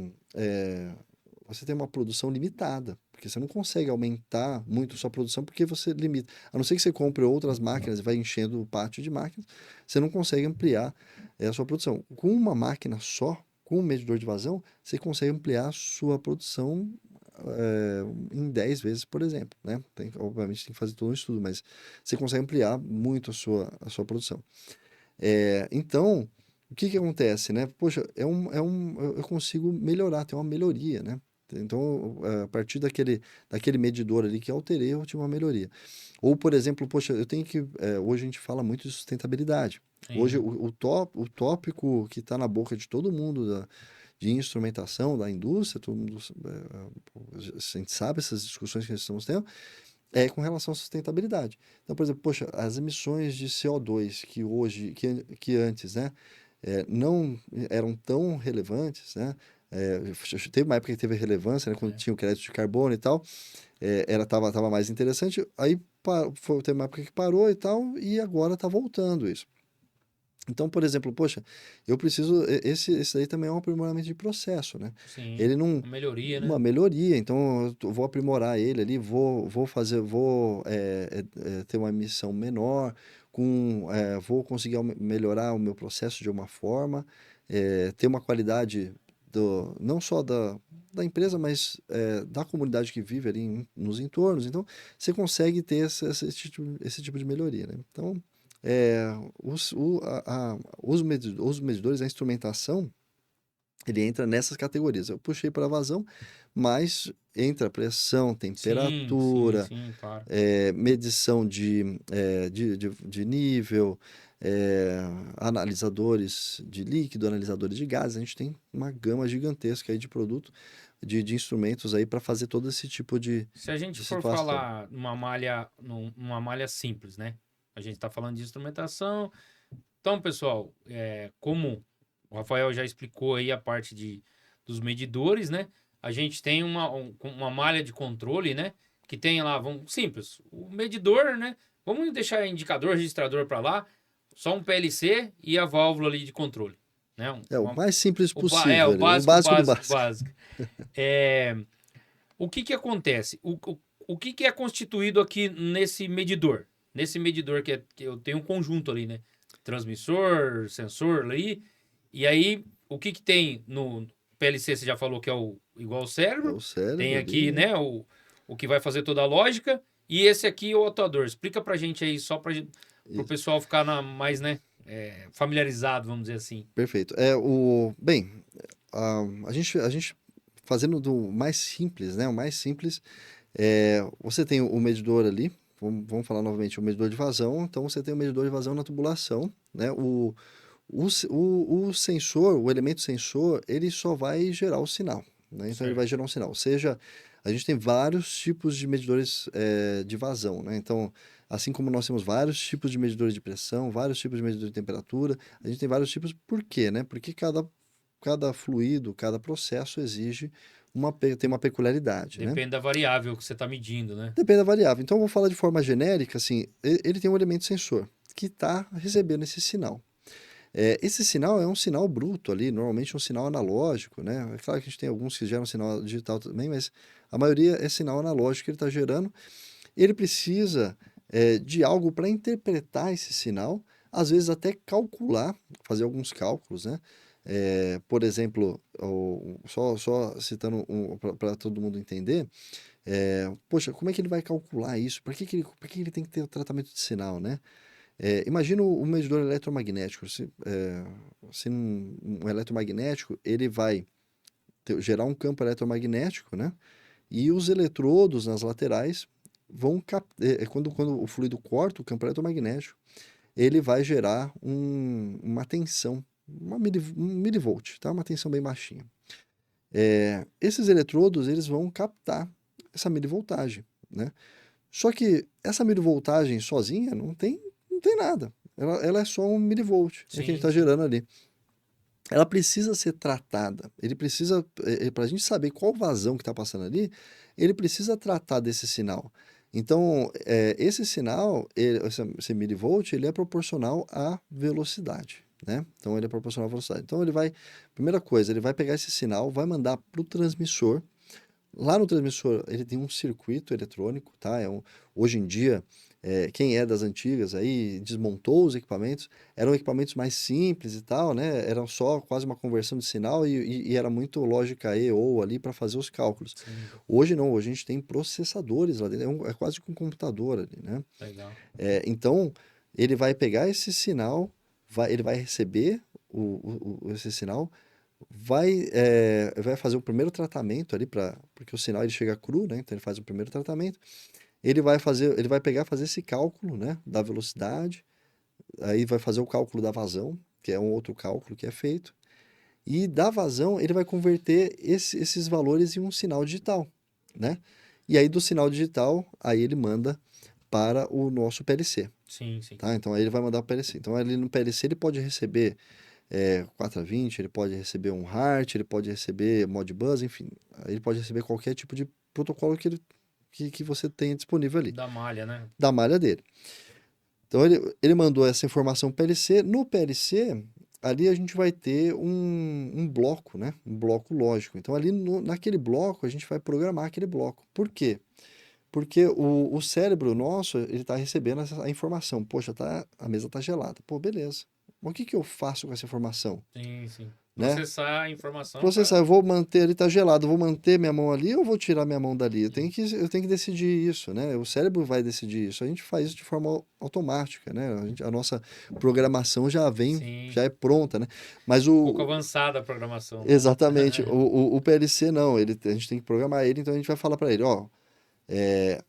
produção limitada, porque você não consegue aumentar muito sua produção porque você limita. A não ser que você compre outras máquinas e vai enchendo o pátio de máquinas, você não consegue ampliar a sua produção. Com uma máquina só, com um medidor de vazão, você consegue ampliar a sua produção em 10 vezes, por exemplo, né? Obviamente tem que fazer todo um estudo, mas você consegue ampliar muito a sua produção. Então, o que acontece, né? Poxa, eu consigo melhorar, tem uma melhoria, né? Então, a partir daquele medidor ali que eu alterei, eu tive uma melhoria. Ou, por exemplo, poxa, hoje a gente fala muito de sustentabilidade. Hoje, Sim. o tópico que está na boca de todo mundo de instrumentação, da indústria, todo mundo, a gente sabe essas discussões que nós estamos tendo, com relação à sustentabilidade. Então, por exemplo, poxa, as emissões de CO2 que antes, né, não eram tão relevantes, né? Teve uma época que teve relevância, né, quando É. tinha o crédito de carbono e tal, tava mais interessante. Aí teve uma época que parou e tal, e agora está voltando isso. Então, por exemplo, poxa, eu preciso. Esse aí também é um aprimoramento de processo, né? Sim. Ele não. Uma melhoria, Uma né? melhoria, então vou aprimorar ele ali, vou ter uma emissão menor, vou conseguir melhorar o meu processo de uma forma, ter uma qualidade não só da empresa, mas da comunidade que vive ali nos entornos. Então, você consegue ter esse tipo de melhoria, né? Então, é, os medidores, a instrumentação, ele entra nessas categorias. Eu puxei para vazão, mas entra pressão, Sim, sim, temperatura, sim, claro. medição de nível, analisadores de líquido, analisadores de gases. A gente tem uma gama gigantesca aí de produto, de instrumentos aí para fazer todo esse tipo Se a gente de for situação. falar numa malha simples, né? A gente está falando de instrumentação. Então, pessoal, como o Rafael já explicou aí a parte dos medidores, né? A gente tem uma malha de controle, né? Que tem lá, simples, o medidor, né? Vamos deixar indicador, registrador para lá, só um PLC e a válvula ali de controle, né? O mais simples possível, O ali, o básico, básico do básico, básico. básico. É, o que que acontece? O que que é constituído aqui nesse medidor? nesse medidor que eu tenho um conjunto ali, né? Transmissor, sensor ali. E aí, o que que tem no PLC? Você já falou que é igual ao É cérebro. o Tem cérebro ali, aqui, né? né, o que vai fazer toda a lógica. E esse aqui é o atuador. Explica pra gente aí, só para o Isso, pessoal ficar mais, né, familiarizado, vamos dizer assim. perfeito. Bem, a gente fazendo do mais simples, né? O mais simples você tem o medidor ali, vamos falar novamente, o medidor de vazão. Então você tem o medidor de vazão na tubulação, né? O sensor, o elemento sensor, ele só vai gerar o sinal, né? Então ele vai Certo. gerar um sinal. Ou seja, a gente tem vários tipos de medidores de vazão, né? Então, assim como nós temos vários tipos de medidores de pressão, vários tipos de medidores de temperatura, a gente tem vários tipos. Por quê, né? Porque cada fluido, cada processo exige tem uma peculiaridade, né? Depende da variável que você está medindo, né? Depende da variável. Então, eu vou falar de forma genérica, assim, ele tem um elemento sensor que está recebendo esse sinal. Esse sinal é um sinal bruto ali, normalmente um sinal analógico, né? É claro que a gente tem alguns que geram sinal digital também, mas a maioria é sinal analógico que ele está gerando. Ele precisa de algo para interpretar esse sinal, às vezes até calcular, fazer alguns cálculos, né? Por exemplo, só citando para todo mundo entender, poxa, como é que ele vai calcular isso? Por que ele tem que ter o tratamento de sinal, né? Imagina um medidor eletromagnético. Se um eletromagnético, ele vai gerar um campo eletromagnético, né? E os eletrodos nas laterais vão quando o fluido corta o campo eletromagnético, ele vai gerar uma tensão, um milivolt, tá? Uma tensão bem baixinha. Esses eletrodos, eles vão captar essa milivoltagem, né? Só que essa milivoltagem sozinha não tem nada. Ela é só um milivolt que a gente Sim, está sim. gerando ali. Ela precisa ser tratada. Ele precisa, para a gente saber qual vazão que está passando ali, ele precisa tratar desse sinal. Então, esse sinal, esse milivolt, ele é proporcional à velocidade, né? Então, ele é proporcional à velocidade. Então, primeira coisa, ele vai pegar esse sinal, vai mandar para o transmissor. Lá no transmissor, ele tem um circuito eletrônico, tá? Hoje em dia, quem é das antigas aí desmontou os equipamentos, eram equipamentos mais simples e tal, né? Eram só quase uma conversão de sinal e era muito lógica E ou ali para fazer os cálculos. Sim, Hoje não, hoje a gente tem processadores lá dentro, é quase que um computador ali, né? legal. Então, ele vai pegar esse sinal, ele vai receber esse sinal, vai fazer o primeiro tratamento ali, porque o sinal ele chega cru, né? Então ele faz o primeiro tratamento. Ele vai pegar, fazer esse cálculo, né, da velocidade, aí vai fazer o cálculo da vazão, que é um outro cálculo que é feito, e da vazão ele vai converter esses valores em um sinal digital, né? E aí do sinal digital, aí ele manda para o nosso PLC, Sim, sim. tá? Então aí ele vai mandar para o PLC. Então ali no PLC ele pode receber 420, ele pode receber um HART, ele pode receber Modbus, enfim, ele pode receber qualquer tipo de protocolo que você tenha disponível ali, Da malha, né? da malha dele. Então ele mandou essa informação para o PLC. No PLC, ali a gente vai ter um bloco, né? Um bloco lógico. Então ali naquele bloco a gente vai programar aquele bloco. Por quê? Porque o cérebro nosso, ele está recebendo a informação. Poxa, a mesa está gelada. Pô, beleza. Mas o que que eu faço com essa informação? Sim, sim. Né? Processar a informação Processar, para. eu vou manter, ele está gelado, eu vou manter minha mão ali ou eu vou tirar minha mão dali? Sim, Eu tenho que decidir isso, né? O cérebro vai decidir isso. A gente faz isso de forma automática, né? A nossa programação sim. já é pronta, né? Mas Um pouco avançada a programação, né? exatamente, o PLC não, a gente tem que programar ele, então a gente vai falar para ele, ó,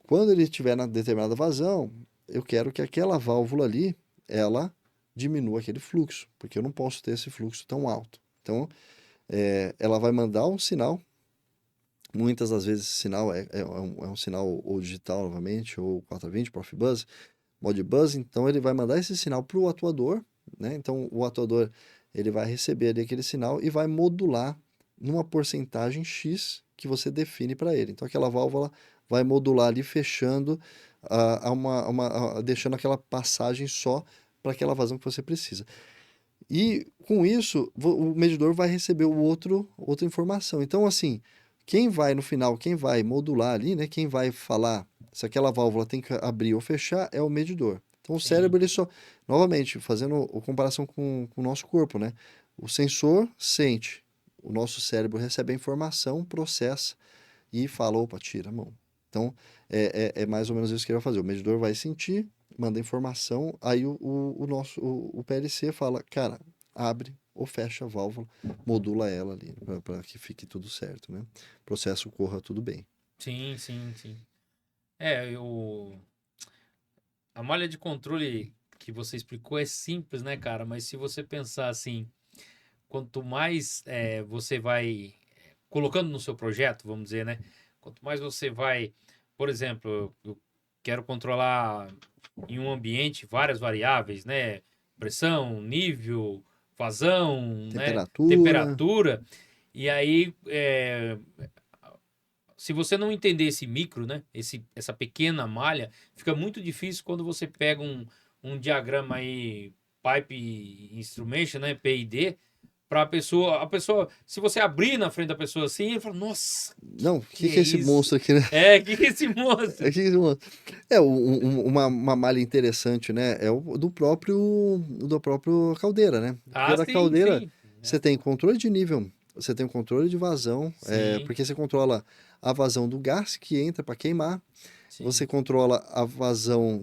quando ele estiver na determinada vazão, eu quero que aquela válvula ali, ela diminua aquele fluxo, porque eu não posso ter esse fluxo tão alto. Então, ela vai mandar um sinal. Muitas das vezes esse sinal é um sinal ou digital novamente, ou 420, Profibus, Modbus. Então ele vai mandar esse sinal para o atuador, né? Então o atuador ele vai receber ali aquele sinal e vai modular numa porcentagem X que você define para ele. Então aquela válvula vai modular ali, fechando, deixando aquela passagem só para aquela vazão que você precisa. E com isso, o medidor vai receber outra informação. Então, assim, quem vai no final, quem vai modular ali, né? Quem vai falar se aquela válvula tem que abrir ou fechar, é o medidor. Então o Sim. cérebro, ele só, novamente, fazendo a comparação com o nosso corpo, né? O sensor sente, o nosso cérebro recebe a informação, processa e fala, opa, tira a mão. Então, é mais ou menos isso que ele vai fazer. O medidor vai sentir, manda informação, aí o PLC fala, cara, abre ou fecha a válvula, modula ela ali, para que fique tudo certo, né? O processo corra tudo bem. Sim, sim, sim. É, a malha de controle que você explicou é simples, né, cara? Mas se você pensar assim, quanto mais você vai colocando no seu projeto, vamos dizer, né? Quanto mais você vai, por exemplo, eu quero controlar em um ambiente várias variáveis, né? Pressão, nível, vazão, né? Temperatura, Temperatura. E aí, se você não entender esse micro, né? Essa pequena malha, fica muito difícil quando você pega um diagrama aí, Pipe Instrumentation, né? PID, para a pessoa, se você abrir na frente da pessoa assim, ele fala, nossa, não, o que que é é esse isso? monstro aqui, né? Que é esse É, monstro? que é esse monstro? Uma malha interessante, né? É o do próprio caldeira, né? Porque Ah, da sim, caldeira sim. você Né? tem controle de nível, você tem o controle de vazão, Sim, porque você controla a vazão do gás que entra para queimar, sim. você controla a vazão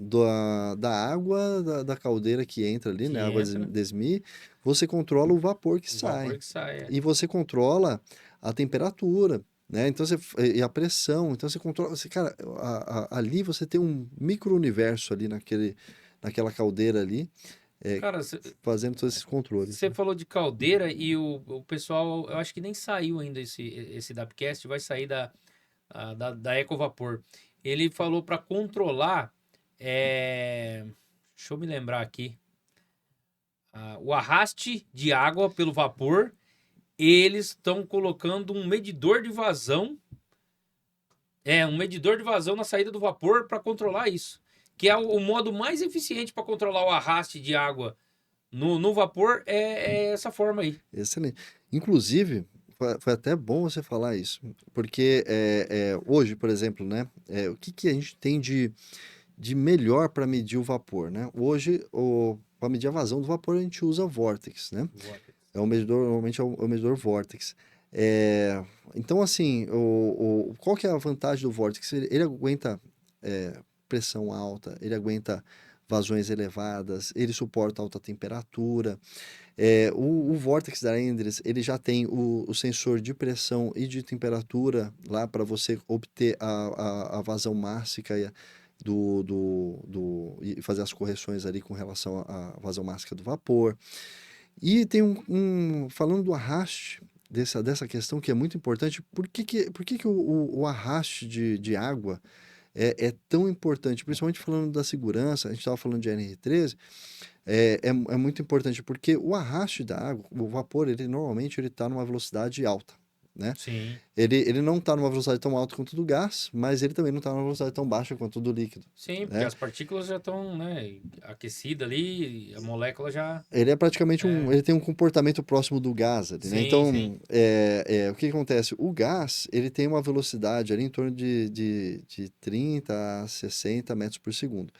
da água da caldeira que entra ali, né? Que A água entra, desmi, você controla o vapor que o sai. vapor que sai. E você controla a temperatura, né? Então e a pressão. Então você controla. Cara, ali você tem um micro-universo ali naquela caldeira ali, é, Cara, fazendo todos esses controles, você né? falou de caldeira e o pessoal, eu acho que nem saiu ainda esse Dapcast, vai sair da Ecovapor. Ele falou para controlar, deixa eu me lembrar aqui, o arraste de água pelo vapor. Eles estão colocando um medidor de vazão, um medidor de vazão na saída do vapor para controlar isso. Que é o modo mais eficiente para controlar o arraste de água no vapor, é essa forma aí. Excelente. Inclusive, foi até bom você falar isso, porque hoje, por exemplo, né? O que que a gente tem de melhor para medir o vapor, né? Hoje, para medir a vazão do vapor, a gente usa Vortex, né? Vortex. É um medidor, normalmente é o medidor Vortex. É, então, assim, qual que é a vantagem do Vortex? Ele aguenta pressão alta, ele aguenta vazões elevadas, ele suporta alta temperatura. O Vortex da Endress, ele já tem o sensor de pressão e de temperatura lá para você obter a vazão máxima e fazer as correções ali com relação à vazão máxima do vapor. E tem falando do arraste, dessa questão que é muito importante, por que que o arraste de água é tão importante? Principalmente falando da segurança, a gente estava falando de NR13, é muito importante, porque o arraste da água, o vapor, ele normalmente ele está numa velocidade alta, né? Sim, Ele não está numa velocidade tão alta quanto do gás, mas ele também não está numa velocidade tão baixa quanto do líquido, sim, porque né? as partículas já estão, né, aquecidas ali, a molécula já. Ele é praticamente É, ele tem um comportamento próximo do gás ali, né? sim, sim. Então, o que acontece? O gás, ele tem uma velocidade ali em torno de 30 a 60 metros por segundo.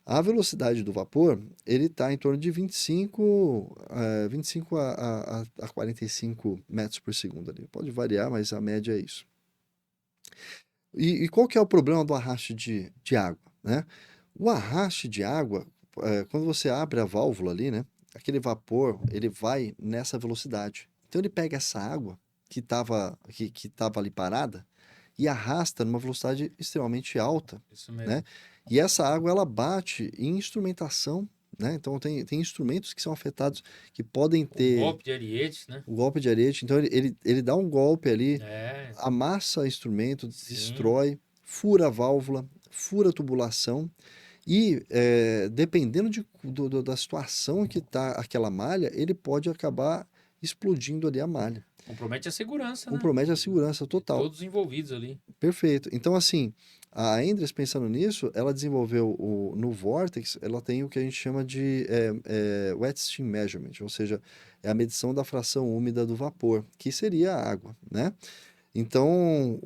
A velocidade do vapor, ele está em torno de 25 a 45 metros por segundo ali. Pode variar, mas a média é isso. E qual que é o problema do arraste de água, né? O arraste de água, quando você abre a válvula ali, né? Aquele vapor, ele vai nessa velocidade. Então ele pega essa água que tava ali parada e arrasta numa velocidade extremamente alta, Isso né? mesmo. E essa água, ela bate em instrumentação, né? Então tem instrumentos que são afetados, que podem O ter golpe de Ariete, né? o golpe de ariete. Então ele dá um golpe ali, É, amassa instrumento, sim. destrói, fura a válvula, fura a tubulação e dependendo da situação que está aquela malha, ele pode acabar explodindo ali a malha. Compromete a segurança, né? Compromete a segurança De total. todos os envolvidos ali. Perfeito. Então, assim, a Endress, pensando nisso, ela desenvolveu no Vortex, ela tem o que a gente chama de wet steam measurement, ou seja, é a medição da fração úmida do vapor, que seria a água, né? Então,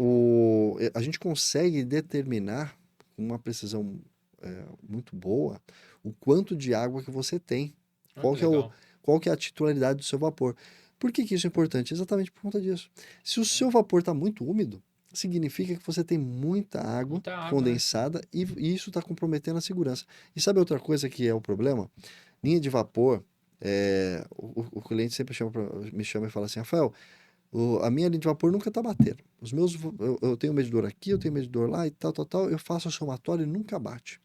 a gente consegue determinar com uma precisão muito boa o quanto de água que você tem. Qual que é Legal. qual que é a titularidade do seu vapor. Por que que isso é importante? Exatamente por conta disso. Se o seu vapor está muito úmido, significa que você tem muita água Muita água, né? condensada e isso está comprometendo a segurança. E sabe outra coisa que é o problema? Linha de vapor, o cliente sempre me chama e fala assim, Rafael, a minha linha de vapor nunca está batendo. Eu tenho medidor aqui, eu tenho medidor lá e tal, tal, tal. Eu faço o somatório e nunca bate.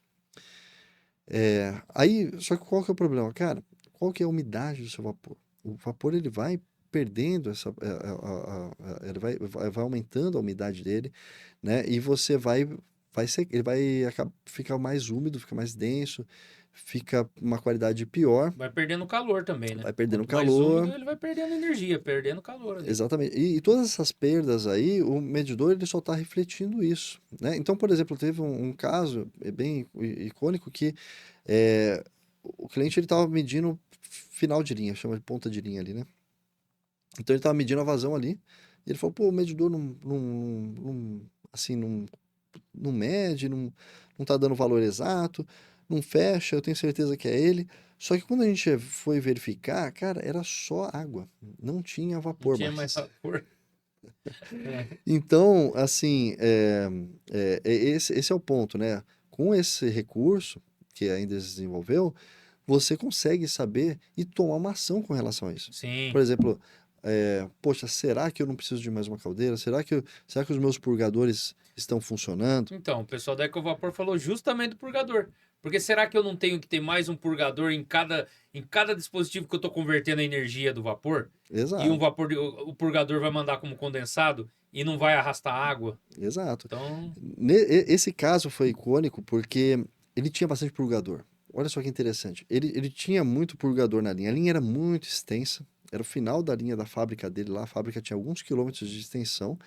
Aí, só que qual que é o problema? Cara, qual que é a umidade do seu vapor? O vapor ele vai perdendo ele vai aumentando a umidade dele, né? E você ele vai ficar mais úmido, fica mais denso, fica uma qualidade pior, Vai perdendo calor também, né? vai perdendo Quanto mais úmido, calor. ele vai perdendo energia, perdendo calor ali. Exatamente. E todas essas perdas aí, o medidor ele só está refletindo isso, né? Então, por exemplo, teve um caso bem icônico que o cliente ele estava medindo final de linha, chama de ponta de linha ali, né? Então ele estava medindo a vazão ali, e ele falou, pô, o medidor assim, não mede, não tá dando o valor exato, não fecha, eu tenho certeza que é ele. Só que quando a gente foi verificar, cara, era só água, não tinha Não vapor tinha mais mais. vapor. É. Então, assim, esse é o ponto, né? Com esse recurso que a Indes desenvolveu, você consegue saber e tomar uma ação com relação a isso. Por Sim. exemplo, poxa, será que eu não preciso de mais uma caldeira? Será que os meus purgadores estão funcionando? Então, o pessoal da Ecovapor falou justamente do purgador. Porque será que eu não tenho que ter mais um purgador em cada dispositivo que eu estou convertendo a energia do vapor? E um Exato, vapor, o purgador vai mandar como condensado e não vai arrastar água. exato. Então, Esse caso foi icônico porque ele tinha bastante purgador. Olha só que interessante. Ele tinha muito purgador na linha. A linha era muito extensa. Era o final da linha da fábrica dele lá. A fábrica tinha alguns quilômetros de extensão.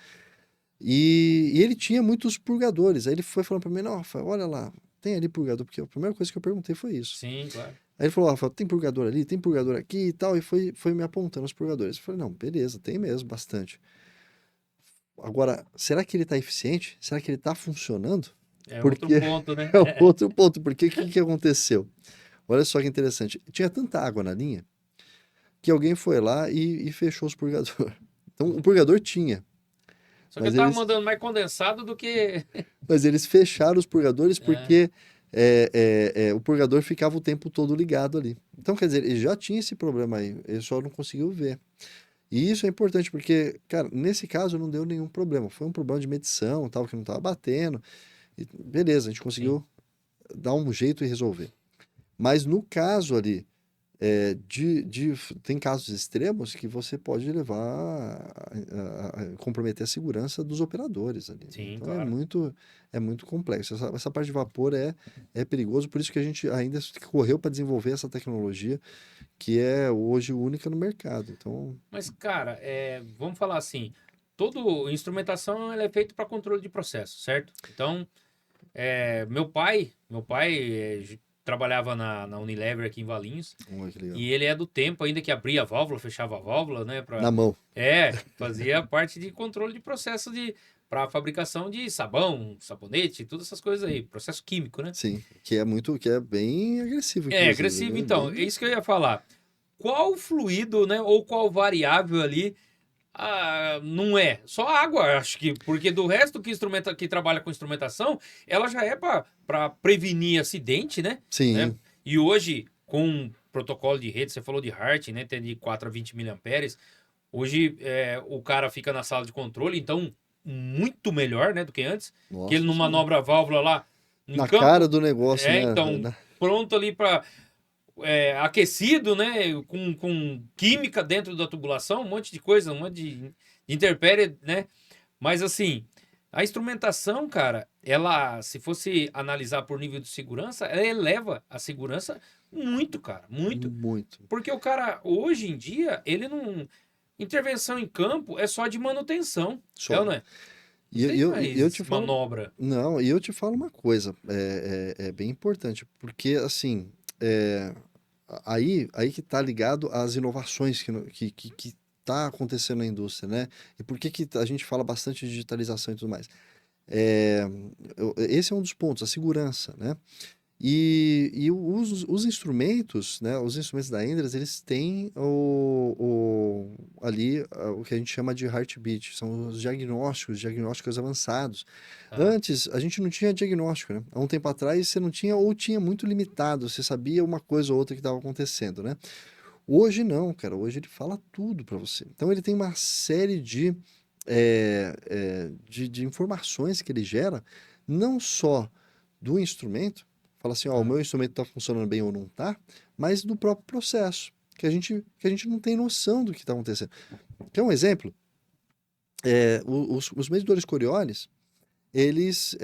E ele tinha muitos purgadores. Aí ele foi falando para mim, não, Rafael, olha lá, tem ali purgador, porque a primeira coisa que eu perguntei foi isso. sim, claro. Aí ele falou, Rafael, tem purgador ali, tem purgador aqui e tal, e foi me apontando os purgadores. Eu falei, não, beleza, tem mesmo, bastante. Agora, será que ele está eficiente? Será que ele está funcionando? É outro Porque ponto, né? é um outro ponto, porque o que aconteceu? Olha só que interessante, tinha tanta água na linha que alguém foi lá e fechou os purgadores. Então, o purgador tinha, Só que mas eu tava eles mandando mais condensado do que. Mas eles fecharam os purgadores É, porque o purgador ficava o tempo todo ligado ali. Então, quer dizer, ele já tinha esse problema aí, ele só não conseguiu ver. E isso é importante porque, cara, nesse caso não deu nenhum problema. Foi um problema de medição, tal, que não estava batendo. E beleza, a gente sim. conseguiu dar um jeito e resolver. Mas no caso ali, tem casos extremos que você pode levar a comprometer a segurança dos operadores ali, né? Sim, Então claro. é muito complexo. Essa parte de vapor é perigoso, por isso que a gente ainda correu para desenvolver essa tecnologia que é hoje única no mercado. Então, Mas, cara, vamos falar assim: toda instrumentação ela é feita para controle de processo, certo? Então, meu pai trabalhava na Unilever aqui em Valinhos. olha que legal. E ele é do tempo ainda que abria a válvula, fechava a válvula, né? Na mão, Fazia parte de controle de processo para fabricação de sabão, sabonete, todas essas coisas aí. Processo químico, né? sim, que é bem agressivo, É, inclusive, agressivo, né? então. É Bem, isso que eu ia falar. Qual fluido, né? Ou qual variável ali não é? Só água, acho que. Porque do resto que trabalha com instrumentação, ela já é para prevenir acidente, né? sim, E hoje, com protocolo de rede, você falou de Hart, né? Tem de 4 a 20 miliamperes. Hoje o cara fica na sala de controle, então muito melhor, né, do que antes. Que ele nossa não senhora. manobra a válvula lá em Na cara campo. do negócio, né? Então, pronto ali para aquecido, né, com química dentro da tubulação, um monte de coisa, um monte de intempérie, né? Mas assim, a instrumentação, cara, ela, se fosse analisar por nível de segurança, ela eleva a segurança muito, cara, muito. Muito. Porque o cara, hoje em dia, ele não. Intervenção em campo é só de manutenção. É ou Só. não é? Não E tem eu te mais falo, manobra. não, e eu te falo uma coisa, é bem importante, porque assim, é, aí que tá ligado às inovações que tá acontecendo na indústria, né? E por que a gente fala bastante de digitalização e tudo mais? É, esse é um dos pontos, a segurança, né? E os instrumentos, né? Os instrumentos da Endress, eles têm ali o que a gente chama de heartbeat, são os diagnósticos avançados. Tá. Antes, a gente não tinha diagnóstico, né? Há um tempo atrás, você não tinha, ou tinha muito limitado, você sabia uma coisa ou outra que estava acontecendo, né? Hoje não, cara. Hoje ele fala tudo para você. Então ele tem uma série de informações que ele gera, não só do instrumento, fala assim, ó, o Tá. meu instrumento está funcionando bem ou não está, mas do próprio processo, que a gente não tem noção do que está acontecendo. Quer um exemplo? Os medidores Coriolis, eles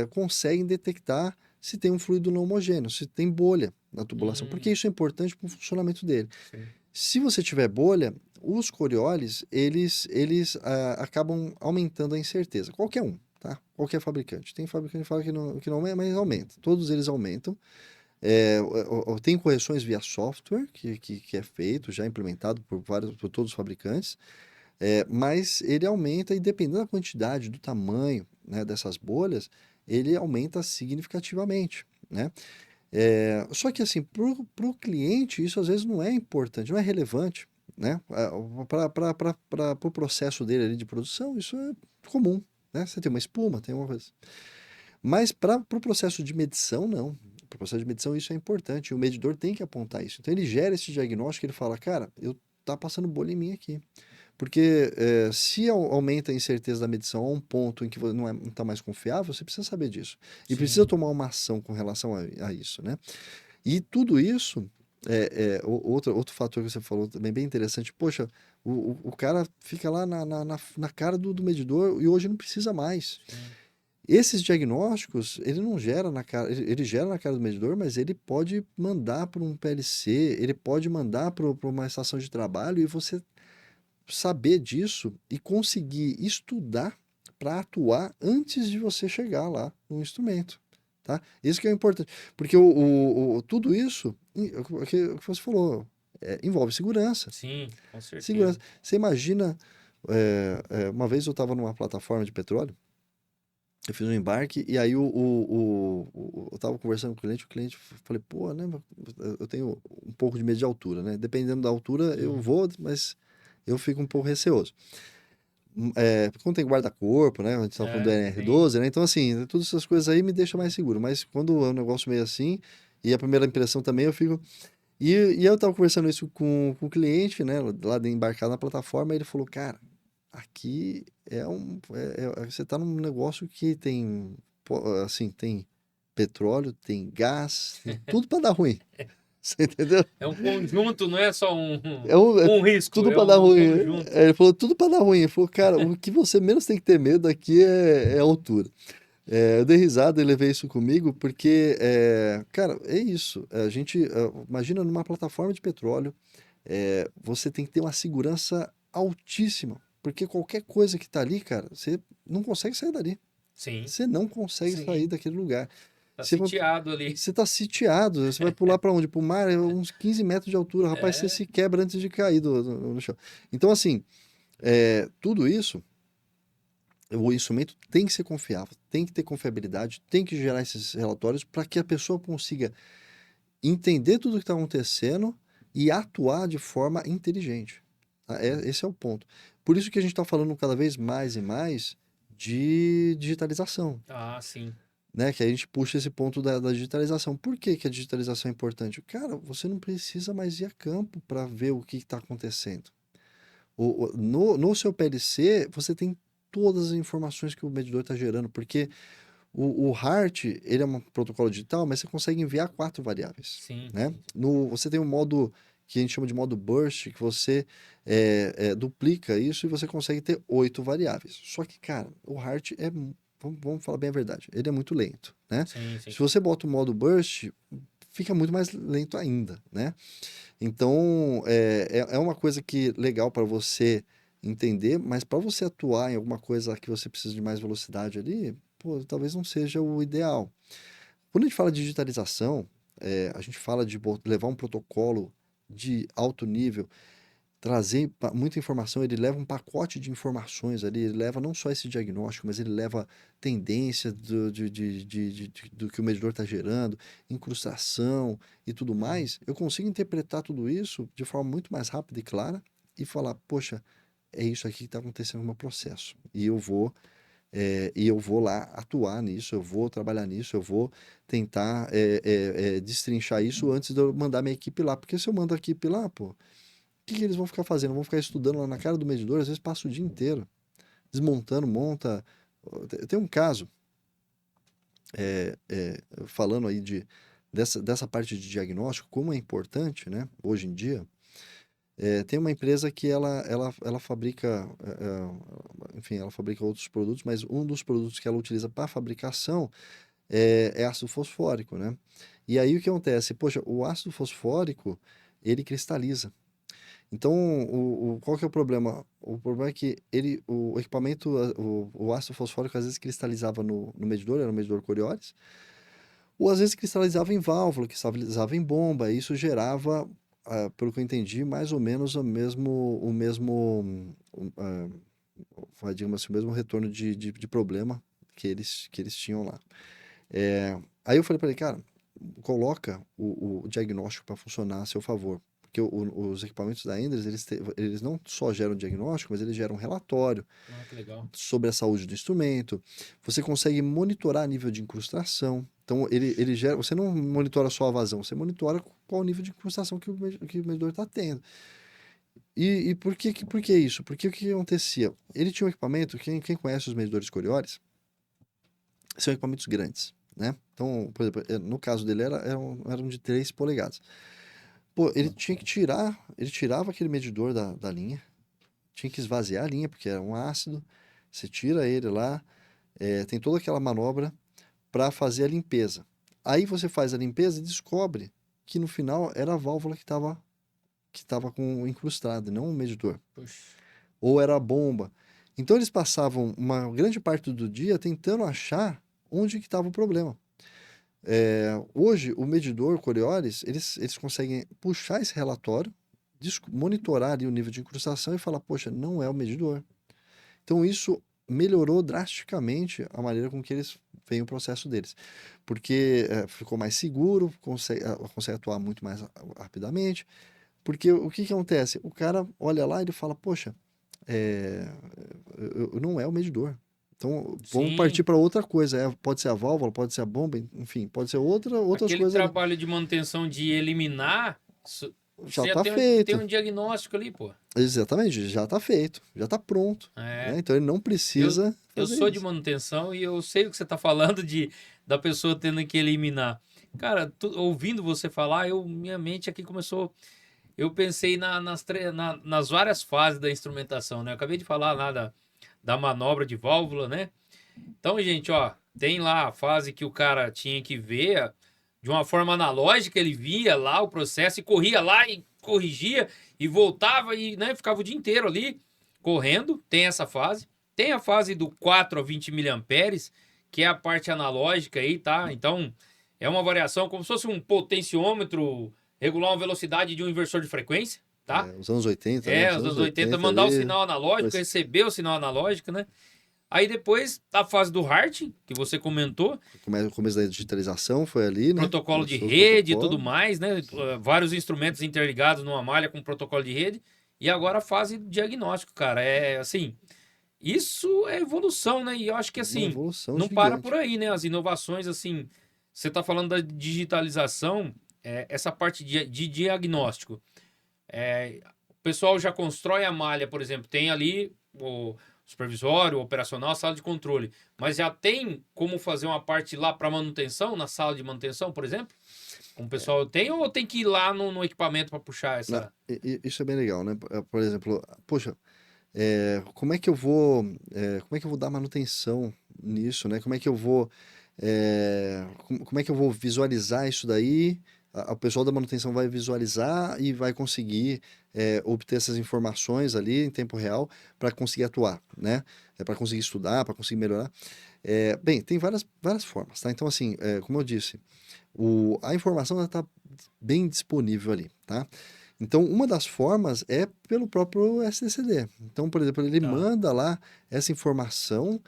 conseguem detectar se tem um fluido não homogêneo, se tem bolha na tubulação, porque Hum, isso é importante para o funcionamento dele. sim. Se você tiver bolha, os Coriolis, eles acabam aumentando a incerteza. Qualquer um, tá? Qualquer fabricante. Tem fabricante que fala que não aumenta, mas aumenta. Todos eles aumentam. Tem correções via software, que é feito, já implementado por todos os fabricantes, mas ele aumenta e dependendo da quantidade, do tamanho, né, dessas bolhas, ele aumenta significativamente, né? Só que assim, para o cliente, isso às vezes não é importante, não é relevante, né? Para o processo dele ali de produção, isso é comum, né? Você tem uma espuma, tem uma coisa. Mas para o processo de medição, não. Para o processo de medição, isso é importante. E o medidor tem que apontar isso. Então ele gera esse diagnóstico, ele fala, cara, eu tá passando bolha em mim aqui. Porque se aumenta a incerteza da medição a um ponto em que não está mais confiável, você precisa saber disso. E precisa Sim. tomar uma ação com relação a isso, né? E tudo isso, outro fator que você falou também bem interessante, poxa, o cara fica lá na cara do medidor e hoje não precisa mais. Sim. Esses diagnósticos, ele não gera na cara, ele gera na cara do medidor, mas ele pode mandar para um PLC, ele pode mandar para uma estação de trabalho e você saber disso e conseguir estudar para atuar antes de você chegar lá no instrumento, tá? Isso que é importante, porque tudo isso, o que você falou, envolve segurança. Sim, com Segurança. certeza. Você imagina, uma vez eu estava numa plataforma de petróleo, eu fiz um embarque e aí eu estava conversando com o cliente falei, pô, né, eu tenho um pouco de medo de altura, né? Dependendo da altura eu Uhum. vou, mas eu fico um pouco receoso. Porque não tem guarda-corpo, né? A gente estava falando do Sim. NR12, né? Então, assim, todas essas coisas aí me deixam mais seguro. Mas quando é um negócio meio assim, e a primeira impressão também, eu fico. E eu estava conversando isso com o cliente, né? Lá de embarcar na plataforma, e ele falou, cara, aqui você está num negócio que tem, assim, tem petróleo, tem gás, tem tudo para dar ruim. Você entendeu? É um conjunto, não é só É um risco, tudo é pra dar um ruim. conjunto. Ele falou tudo pra dar ruim. Ele falou, cara, o que você menos tem que ter medo aqui é a altura. Eu dei risada e levei isso comigo porque, cara, é isso. A gente, imagina numa plataforma de petróleo, você tem que ter uma segurança altíssima. Porque qualquer coisa que tá ali, cara, você não consegue sair dali. Sim, Você não consegue sair sim. daquele lugar. Tá Você, sitiado ali. você tá sitiado, você vai pular para onde? Para o mar, uns 15 metros de altura. Rapaz, você É, se quebra antes de cair no chão. Então, assim, tudo isso, o instrumento tem que ser confiável, tem que ter confiabilidade, tem que gerar esses relatórios para que a pessoa consiga entender tudo o que está acontecendo e atuar de forma inteligente. Tá? Esse é o ponto. Por isso que a gente está falando cada vez mais e mais de digitalização, ah, sim. né? Que a gente puxa esse ponto da digitalização. Por que que a digitalização é importante? Cara, você não precisa mais ir a campo para ver o que está acontecendo. No seu PLC, você tem todas as informações que o medidor está gerando, porque o HART, ele é um protocolo digital, mas você consegue enviar 4 variáveis, Sim, né? sim. Você tem um modo que a gente chama de modo burst, que você duplica isso e você consegue ter 8 variáveis. Só que, cara, o HART vamos falar bem a verdade, ele é muito lento, né? Sim, Se sim. você bota o modo burst, fica muito mais lento ainda, né? Então, é uma coisa que legal para você entender, mas para você atuar em alguma coisa que você precisa de mais velocidade ali, pô, talvez não seja o ideal. Quando a gente fala de digitalização, a gente fala de levar um protocolo de alto nível. trazer muita informação, ele leva um pacote de informações ali, ele leva não só esse diagnóstico, mas ele leva tendência do que o medidor está gerando, incrustação e tudo mais. Eu consigo interpretar tudo isso de forma muito mais rápida e clara e falar, poxa, é isso aqui que está acontecendo no meu processo. E eu vou lá atuar nisso, eu vou trabalhar nisso, eu vou tentar destrinchar isso antes de eu mandar minha equipe lá. Porque se eu mando a equipe lá, pô, que eles vão ficar fazendo? Vão ficar estudando lá na cara do medidor, às vezes passa o dia inteiro, desmontando, monta. Tem um caso, falando aí dessa parte de diagnóstico, como é importante, né, hoje em dia. Tem uma empresa que ela fabrica, enfim, ela fabrica outros produtos, mas um dos produtos que ela utiliza para fabricação é ácido fosfórico, né? E aí o que acontece? Poxa, o ácido fosfórico, ele cristaliza. Então, qual que é o problema? O problema é que o equipamento, o ácido fosfórico às vezes cristalizava no medidor, era um medidor Coriolis, ou às vezes cristalizava em válvula, cristalizava em bomba, e isso gerava, pelo que eu entendi, mais ou menos digamos assim, o mesmo retorno de problema que eles tinham lá. Aí eu falei para ele, cara, coloca o diagnóstico para funcionar a seu favor. Porque os equipamentos da Endres, eles não só geram diagnóstico, mas eles geram relatório Ah, que legal. sobre a saúde do instrumento. Você consegue monitorar nível de incrustação. Então, ele gera. Você não monitora só a vazão, você monitora qual o nível de incrustação que o medidor está tendo. E por que isso? Porque o que acontecia? Ele tinha um equipamento, quem conhece os medidores Coriolis, são equipamentos grandes, né? Então, por exemplo, no caso dele eram de 3 polegadas. Pô, ele tirava aquele medidor da linha, tinha que esvaziar a linha, porque era um ácido, você tira ele lá, tem toda aquela manobra para fazer a limpeza. Aí você faz a limpeza e descobre que no final era a válvula que estava com incrustado, não o medidor. Puxa. Ou era a bomba. Então eles passavam uma grande parte do dia tentando achar onde que estava o problema. Hoje, o medidor Coriolis, eles conseguem puxar esse relatório, monitorar ali o nível de incrustação e falar, poxa, não é o medidor. Então, isso melhorou drasticamente a maneira com que eles veem o processo deles. Porque ficou mais seguro, consegue atuar muito mais rapidamente. Porque o que acontece? O cara olha lá e ele fala, poxa, é, não é o medidor. Então, vamos partir Sim, para outra coisa. Pode ser a válvula, pode ser a bomba, enfim, pode ser outras aquele coisas ali. trabalho de manutenção de eliminar, Já você já está tem feito. um diagnóstico ali, pô. Exatamente, já está feito, já está pronto. É, Né? Então, ele não eu, precisa eu fazer sou de isso. manutenção e eu sei o que você está falando da pessoa tendo que eliminar. Cara, ouvindo você falar, minha mente aqui começou. Eu pensei nas várias fases da instrumentação, né? Eu acabei de falar lá da manobra de válvula, né? Então, gente, ó, tem lá a fase que o cara tinha que ver de uma forma analógica, ele via lá o processo e corria lá e corrigia e voltava e, né, ficava o dia inteiro ali correndo. Tem essa fase. Tem a fase do 4 a 20 miliamperes, que é a parte analógica aí, tá? Então, é uma variação como se fosse um potenciômetro regular uma velocidade de um inversor de frequência, tá? Os anos 80, né? É, Os os anos anos 80, 80 mandar o ali, sinal analógico, mas receber o sinal analógico, né? Aí depois a fase do Hart, que você comentou, o começo da digitalização foi ali, né? protocolo de Começou os rede e tudo protocolos. mais, né? Vários instrumentos interligados numa malha com protocolo de rede. E agora a fase de diagnóstico, cara. É assim, isso é evolução, né? E eu acho que Uma assim, evolução não para por gigante. aí, né? As inovações, assim, você tá falando da digitalização, essa parte de diagnóstico. O pessoal já constrói a malha, por exemplo, tem ali o supervisório, o operacional, a sala de controle, mas já tem como fazer uma parte lá para manutenção, na sala de manutenção, por exemplo? Como o pessoal tem, ou tem que ir lá no equipamento para puxar essa. Isso é bem legal, né? Por exemplo, poxa, como é que eu vou dar manutenção nisso, né? Como é que eu vou visualizar isso daí? O pessoal da manutenção vai visualizar e vai conseguir obter essas informações ali em tempo real para conseguir atuar, né? Para conseguir estudar, para conseguir melhorar. Bem, tem várias formas, tá? Então, assim, como eu disse, a informação está bem disponível ali, tá? Então, uma das formas é pelo próprio STCD. Então, por exemplo, ele Tá. manda lá essa informação,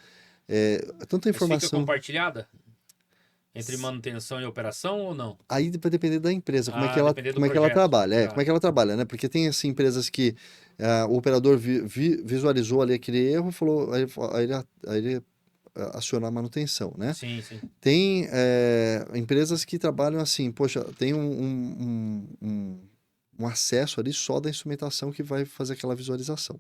tanta Mas fica informação. compartilhada entre manutenção e operação ou não? Aí vai depender da empresa, Ah, depender do como é que ela projeto. trabalha. Como Tá. é que ela trabalha, né? Porque tem, assim, empresas que o operador visualizou ali aquele erro, falou, aí ele aciona a manutenção, né? Sim, sim. Tem empresas que trabalham assim, poxa, tem um acesso ali só da instrumentação que vai fazer aquela visualização.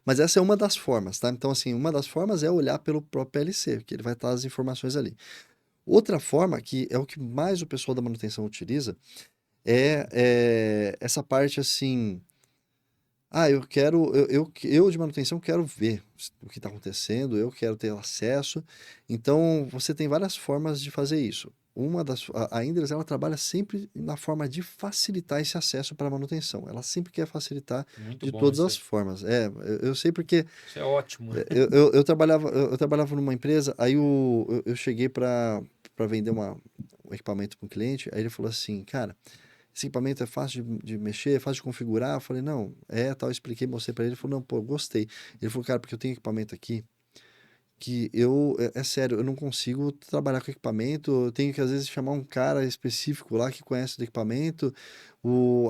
Mas essa é uma das formas, tá? Então, assim, uma das formas é olhar pelo próprio PLC, que ele vai estar as informações ali. Outra forma, que é o que mais o pessoal da manutenção utiliza, é essa parte assim. Eu quero, eu de manutenção quero ver o que está acontecendo, eu quero ter acesso. Então, você tem várias formas de fazer isso. A Inderes, ela trabalha sempre na forma de facilitar esse acesso para a manutenção. Ela sempre quer facilitar Muito de bom todas isso as aí. formas. Eu sei porque Isso é ótimo. eu trabalhava numa empresa, aí eu cheguei para vender um equipamento para um cliente, aí ele falou assim, cara, esse equipamento é fácil de mexer, é fácil de configurar. Eu falei, não, tal, eu expliquei, mostrei para ele. Ele falou, não, pô, eu gostei. Ele falou, cara, porque eu tenho equipamento aqui que é sério, eu não consigo trabalhar com equipamento, eu tenho que às vezes chamar um cara específico lá que conhece do equipamento,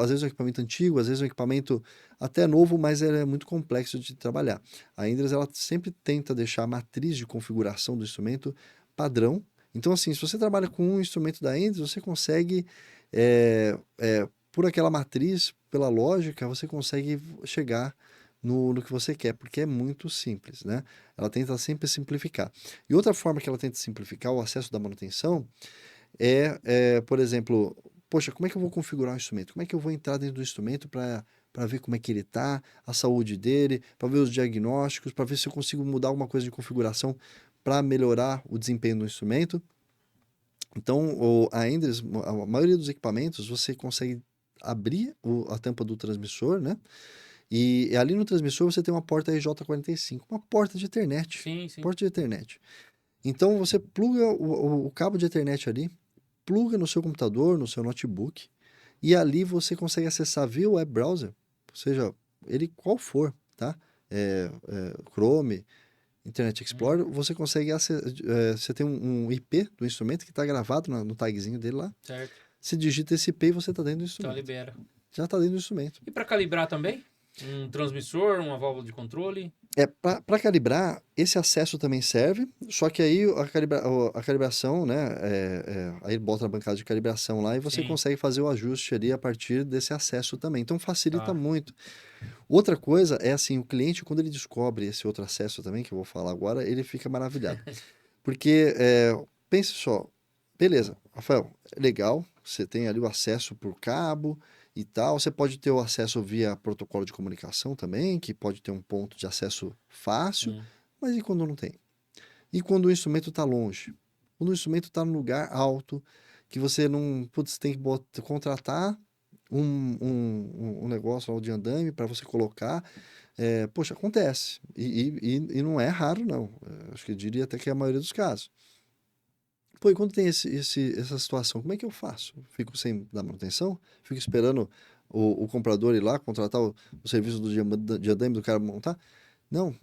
às vezes é um equipamento antigo, às vezes é um equipamento até novo, mas ele é muito complexo de trabalhar. A Indra's, ela sempre tenta deixar a matriz de configuração do instrumento padrão. Então, assim, se você trabalha com um instrumento da Indra's, você consegue, por aquela matriz, pela lógica, você consegue chegar no que você quer, porque é muito simples, né? Ela tenta sempre simplificar. E outra forma que ela tenta simplificar o acesso da manutenção por exemplo, poxa, como é que eu vou configurar um instrumento? Como é que eu vou entrar dentro do instrumento para ver como é que ele está, a saúde dele, para ver os diagnósticos, para ver se eu consigo mudar alguma coisa de configuração para melhorar o desempenho do instrumento? Então, a Enders, a maioria dos equipamentos, você consegue abrir a tampa do transmissor, né? E ali no transmissor você tem uma porta RJ45, uma porta de Ethernet. Sim, sim. Porta de Ethernet. Então você pluga o cabo de Ethernet ali, pluga no seu computador, no seu notebook, e ali você consegue acessar via web browser, ou seja, ele qual for, tá? Chrome, Internet Explorer, você consegue você tem um IP do instrumento que está gravado no tagzinho dele lá. Certo. Você digita esse IP e você está dentro do Então instrumento. libera. Já está dentro do instrumento. E para calibrar também? Um transmissor, uma válvula de controle? Para calibrar, esse acesso também serve, só que aí a calibração, né? Aí bota a bancada de calibração lá e você Sim. consegue fazer o ajuste ali a partir desse acesso também. Então facilita Tá. muito. Outra coisa é assim, o cliente, quando ele descobre esse outro acesso também, que eu vou falar agora, ele fica maravilhado. Porque, pense só, beleza, Rafael, legal, você tem ali o acesso por cabo e tal, você pode ter o acesso via protocolo de comunicação também, que pode ter um ponto de acesso fácil, Hum. mas e quando não tem? E quando o instrumento está longe? Quando o instrumento está num lugar alto, que você não, putz, tem que contratar um negócio lá de andame para você colocar, poxa, acontece, e não é raro não, acho que eu diria até que é a maioria dos casos. Pô, e quando tem essa situação, como é que eu faço? Fico sem dar manutenção? Fico esperando o comprador ir lá, contratar o serviço de andaime do cara montar? Não,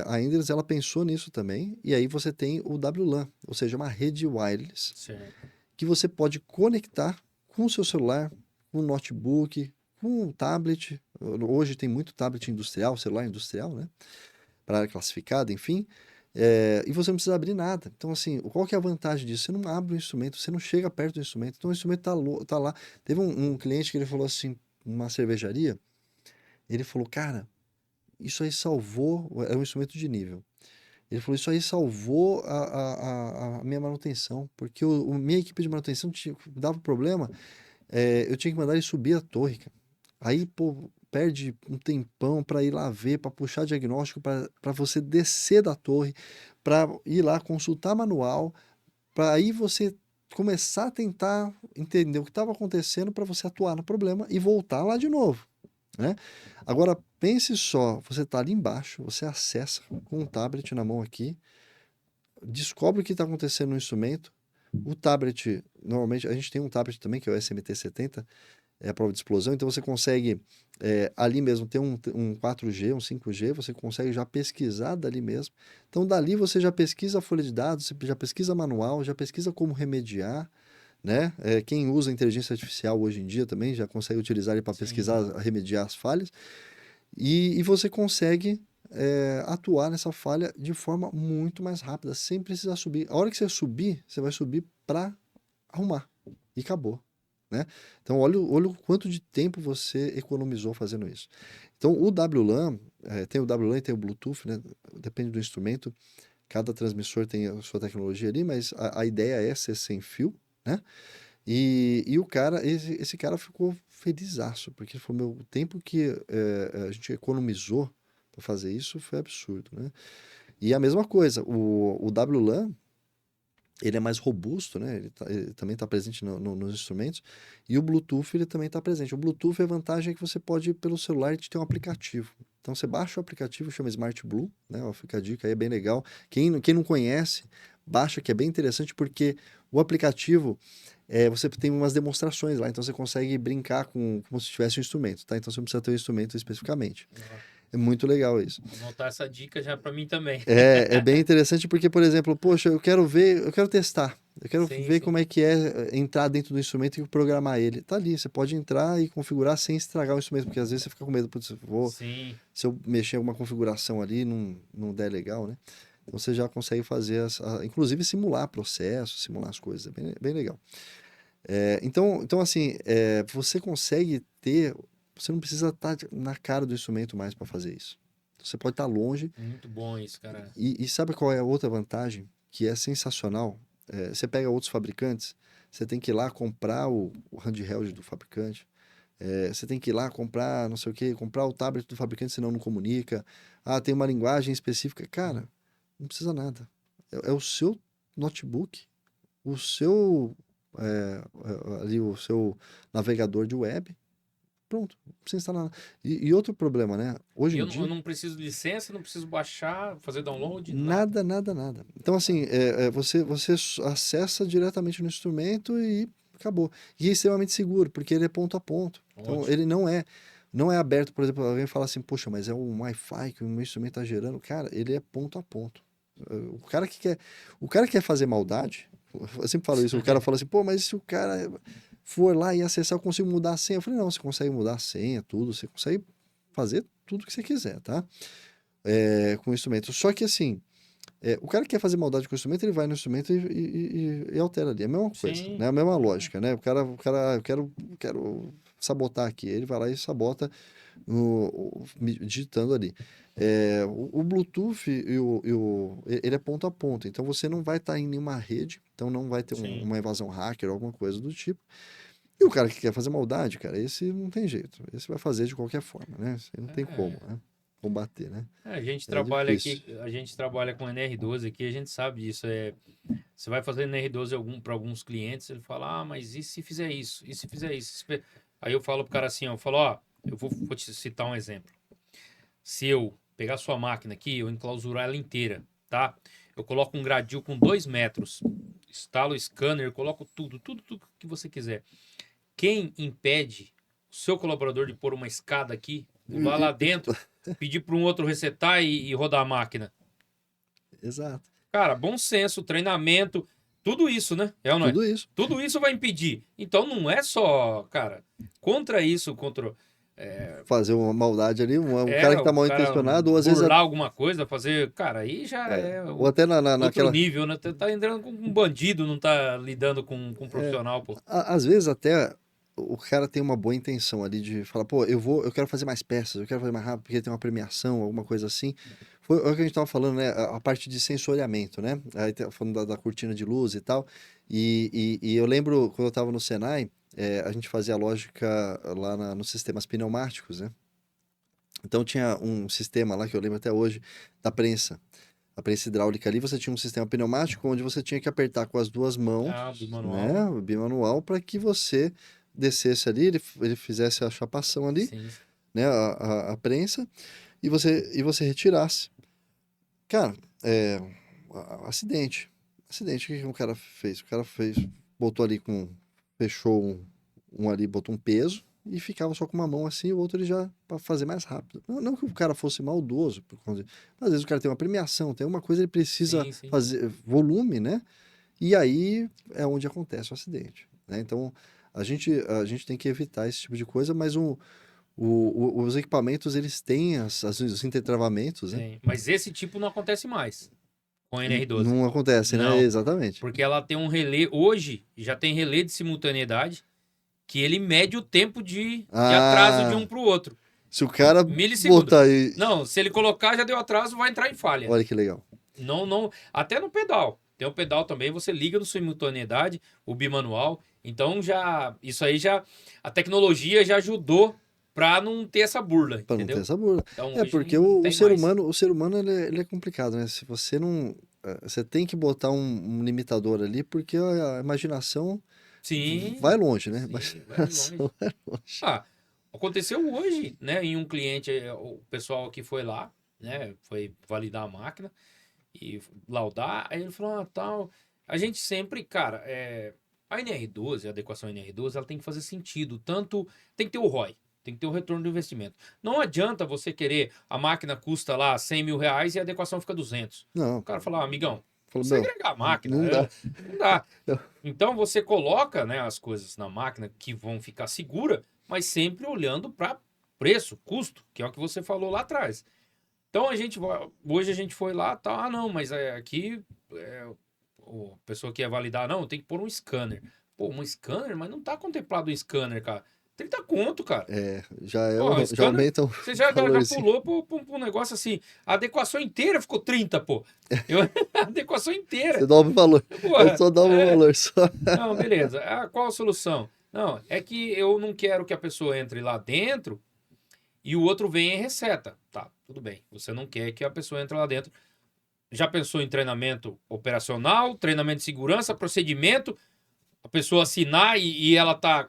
a Inderes, ela pensou nisso também, e aí você tem o WLAN, ou seja, uma rede wireless, Certo. que você pode conectar com o seu celular, com o notebook, com um tablet. Hoje tem muito tablet industrial, celular industrial, né? Para área classificada, enfim. E você não precisa abrir nada. Então, assim, qual que é a vantagem disso? Você não abre o instrumento, você não chega perto do instrumento. Então, o instrumento tá lá. Teve um cliente que ele falou assim, uma cervejaria, ele falou, cara, isso aí salvou, é um instrumento de nível. Ele falou, isso aí salvou a minha manutenção, porque minha equipe de manutenção dava problema, eu tinha que mandar ele subir a torre, cara. Aí, pô, perde um tempão para ir lá ver, para puxar diagnóstico, para você descer da torre, para ir lá consultar manual, para aí você começar a tentar entender o que estava acontecendo para você atuar no problema e voltar lá de novo, né? Agora, pense só, você está ali embaixo, você acessa com um tablet na mão aqui, descobre o que está acontecendo no instrumento, o tablet, normalmente, a gente tem um tablet também, que é o SMT70, é a prova de explosão, então você consegue ali mesmo ter um 4G, um 5G, você consegue já pesquisar dali mesmo. Então dali você já pesquisa a folha de dados, você já pesquisa manual, já pesquisa como remediar, né? Quem usa inteligência artificial hoje em dia também já consegue utilizar ele para Sim. pesquisar, remediar as falhas, e você consegue atuar nessa falha de forma muito mais rápida, sem precisar subir. A hora que você subir, você vai subir para arrumar e acabou, né? Então, olha o quanto de tempo você economizou fazendo isso. Então, o WLAN, tem o WLAN e tem o Bluetooth, né? Depende do instrumento, cada transmissor tem a sua tecnologia ali, mas a ideia é ser sem fio, né? E o cara, esse cara ficou felizaço, porque ele falou, meu, o tempo que a gente economizou para fazer isso foi absurdo, né? E a mesma coisa, o WLAN, ele é mais robusto, né? Ele também está presente nos instrumentos. E o Bluetooth, ele também está presente. O Bluetooth, a vantagem é que você pode, pelo celular, te ter um aplicativo. Então, você baixa o aplicativo, chama Smart Blue, né? Ó, fica a dica aí, é bem legal. Quem não conhece, baixa, que é bem interessante, porque o aplicativo, você tem umas demonstrações lá. Então, você consegue brincar como se tivesse um instrumento, tá? Então, você não precisa ter um instrumento especificamente. É muito legal isso. Vou anotar essa dica já para mim também. É bem interessante porque, por exemplo, poxa, eu quero testar, eu quero Sim, ver sim. como é que é entrar dentro do instrumento e programar ele. Tá ali, você pode entrar e configurar sem estragar o instrumento, porque às vezes você fica com medo, putz, Sim. se eu mexer em alguma configuração ali não der legal, né? Então você já consegue fazer, inclusive simular processo, simular as coisas, é bem legal. Então assim, você consegue ter, você não precisa estar na cara do instrumento mais para fazer isso. Você pode estar longe. Muito bom isso, cara. E sabe qual é a outra vantagem? Que é sensacional. Você pega outros fabricantes, você tem que ir lá comprar o handheld do fabricante, você tem que ir lá comprar não sei o que, comprar o tablet do fabricante, senão não comunica. Ah, tem uma linguagem específica. Cara, não precisa nada. É o seu notebook, o seu, ali, o seu navegador de web. Pronto, não precisa instalar nada. E outro problema, né? Hoje E em eu dia, não preciso de licença, não preciso baixar, fazer download, nada. nada, nada, nada. Então, assim, você acessa diretamente no instrumento e acabou. E é extremamente seguro, porque ele é ponto a ponto. Então, Ótimo. ele não é aberto, por exemplo, alguém fala assim, poxa, mas é um Wi-Fi que o meu instrumento está gerando. Cara, ele é ponto a ponto. O cara que quer fazer maldade, eu sempre falo isso, o cara fala assim, pô, mas se o cara for lá e acessar, eu consigo mudar a senha. Eu falei, não, você consegue mudar a senha, tudo, você consegue fazer tudo que você quiser, tá? Com o instrumento. Só que assim, o cara que quer fazer maldade com o instrumento, ele vai no instrumento e altera ali. É a mesma coisa, né? Sim. A mesma É. lógica, né? Eu quero sabotar aqui. Ele vai lá e sabota digitando ali. O Bluetooth ele é ponto a ponto, então você não vai estar em nenhuma rede, então não vai ter Sim. uma invasão hacker ou alguma coisa do tipo. E o cara que quer fazer maldade, cara, esse não tem jeito. Esse vai fazer de qualquer forma, né? Esse não tem como, É. né? Combater, né? A gente É trabalha difícil. aqui, a gente trabalha com NR12 aqui, a gente sabe disso. Você vai fazer NR12 para alguns clientes, ele fala, ah, mas e se fizer isso? E se fizer isso? Aí eu falo pro cara assim, ó, eu falo, ó, vou te citar um exemplo. Se eu pegar sua máquina aqui, eu enclausurar ela inteira, tá? Eu coloco um gradil com 2 metros, instalo o scanner, coloco tudo que você quiser. Quem impede o seu colaborador de pôr uma escada aqui, vai lá dentro, pedir para um outro resetar e rodar a máquina? Exato. Cara, bom senso, treinamento, tudo isso, né? É ou não é? Tudo isso. Tudo isso vai impedir. Então não é só, cara, contra isso, contra. Fazer uma maldade ali, um cara que tá O mal cara intencionado, ou às vezes, burlar alguma coisa, fazer. Cara, aí já é ou até outro naquela. nível, né? Tá entrando com um bandido, não tá lidando com um profissional, pô. Às vezes até o cara tem uma boa intenção ali de falar, pô, eu quero fazer mais peças, eu quero fazer mais rápido, porque tem uma premiação, alguma coisa assim. Foi o que a gente tava falando, né? A parte de sensoriamento, né? Aí falando da cortina de luz e tal. E eu lembro quando eu tava no Senai, a gente fazia lógica lá nos sistemas pneumáticos, né? Então tinha um sistema lá que eu lembro até hoje da prensa. A prensa hidráulica ali, você tinha um sistema pneumático onde você tinha que apertar com as duas Ah, mãos, bimanual. né, o bimanual, para que você descesse ali, ele fizesse a chapação ali, Sim. né, a prensa, e você retirasse. Cara, acidente. Acidente, o que o cara fez? O cara botou ali fechou um ali, botou um peso, e ficava só com uma mão assim, o outro ele já para fazer mais rápido. Não que o cara fosse maldoso, mas às vezes o cara tem uma premiação, tem uma coisa, ele precisa Sim, sim. fazer volume, né? E aí é onde acontece o acidente, né? Então a gente tem que evitar esse tipo de coisa, mas os equipamentos eles têm os intertravamentos, né? Mas esse tipo não acontece mais com a NR12. Não acontece, né? Não, Exatamente. porque ela tem um relé, hoje já tem relé de simultaneidade, que ele mede o tempo de atraso de um Ah, para o outro. se o cara Milissegundo. botar aí. Não, se ele colocar, já deu atraso, vai entrar em falha. Olha que legal. Não, não. Até no pedal. Tem o pedal também, você liga no simultaneidade, o bimanual. Então já. Isso aí já. A tecnologia já ajudou pra não ter essa burla, Para não ter entendeu? essa burla. Então É, hoje porque não o tem ser mais. humano, ele é complicado, né? Se você não. Você tem que botar um limitador ali, porque a imaginação vai Sim, longe, né? sim, vai longe. Imaginação vai longe. Ah, aconteceu hoje, né? Em um cliente, o pessoal que foi lá, né? Foi validar a máquina e laudar. Aí ele falou, ah, tal. A gente sempre, cara, a NR12, a adequação NR12, ela tem que fazer sentido. Tanto tem que ter o ROI, tem que ter o retorno do investimento. Não adianta você querer, a máquina custa lá 100 mil reais e a adequação fica 200. Não, O cara fala, ah, amigão, falou, você meu, agregar a máquina, não dá. não dá. Então você coloca, né, as coisas na máquina que vão ficar segura, mas sempre olhando para preço, custo, que é o que você falou lá atrás. Então hoje a gente foi lá, tá, ah não, mas aqui a pessoa que ia validar, não, tem que pôr um scanner. Pô, um scanner, mas não tá contemplado um scanner, cara. 30 conto, cara. É, Pô, já scanner, aumenta o você já valorzinho. pulou pro negócio assim. A adequação inteira ficou 30, pô. Eu, a adequação Você inteira. dobra o valor. Eu Porra, só dobro o valor, só. não, beleza. Ah, qual a solução? Não, é que eu não quero que a pessoa entre lá dentro e o outro venha e reseta. Tá, tudo bem. Você não quer que a pessoa entre lá dentro. Já pensou em treinamento operacional, treinamento de segurança, procedimento, a pessoa assinar e ela tá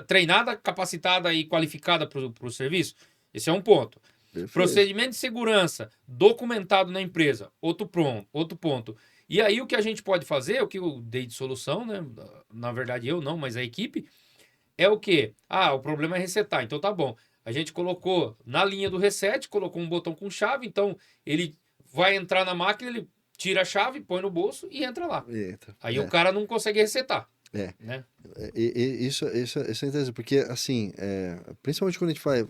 treinada, capacitada e qualificada para o serviço? Esse é um ponto. Perfeito. Procedimento de segurança documentado na empresa, outro ponto. E aí o que a gente pode fazer, o que eu dei de solução, né? Na verdade eu não, mas a equipe, é o quê? Ah, o problema é resetar. Então tá bom. A gente colocou na linha do reset, colocou um botão com chave, então ele vai entrar na máquina, ele tira a chave, põe no bolso e entra lá. Eita, Aí o cara não consegue resetar, é. né? Isso é interessante, porque, assim, principalmente quando a gente vai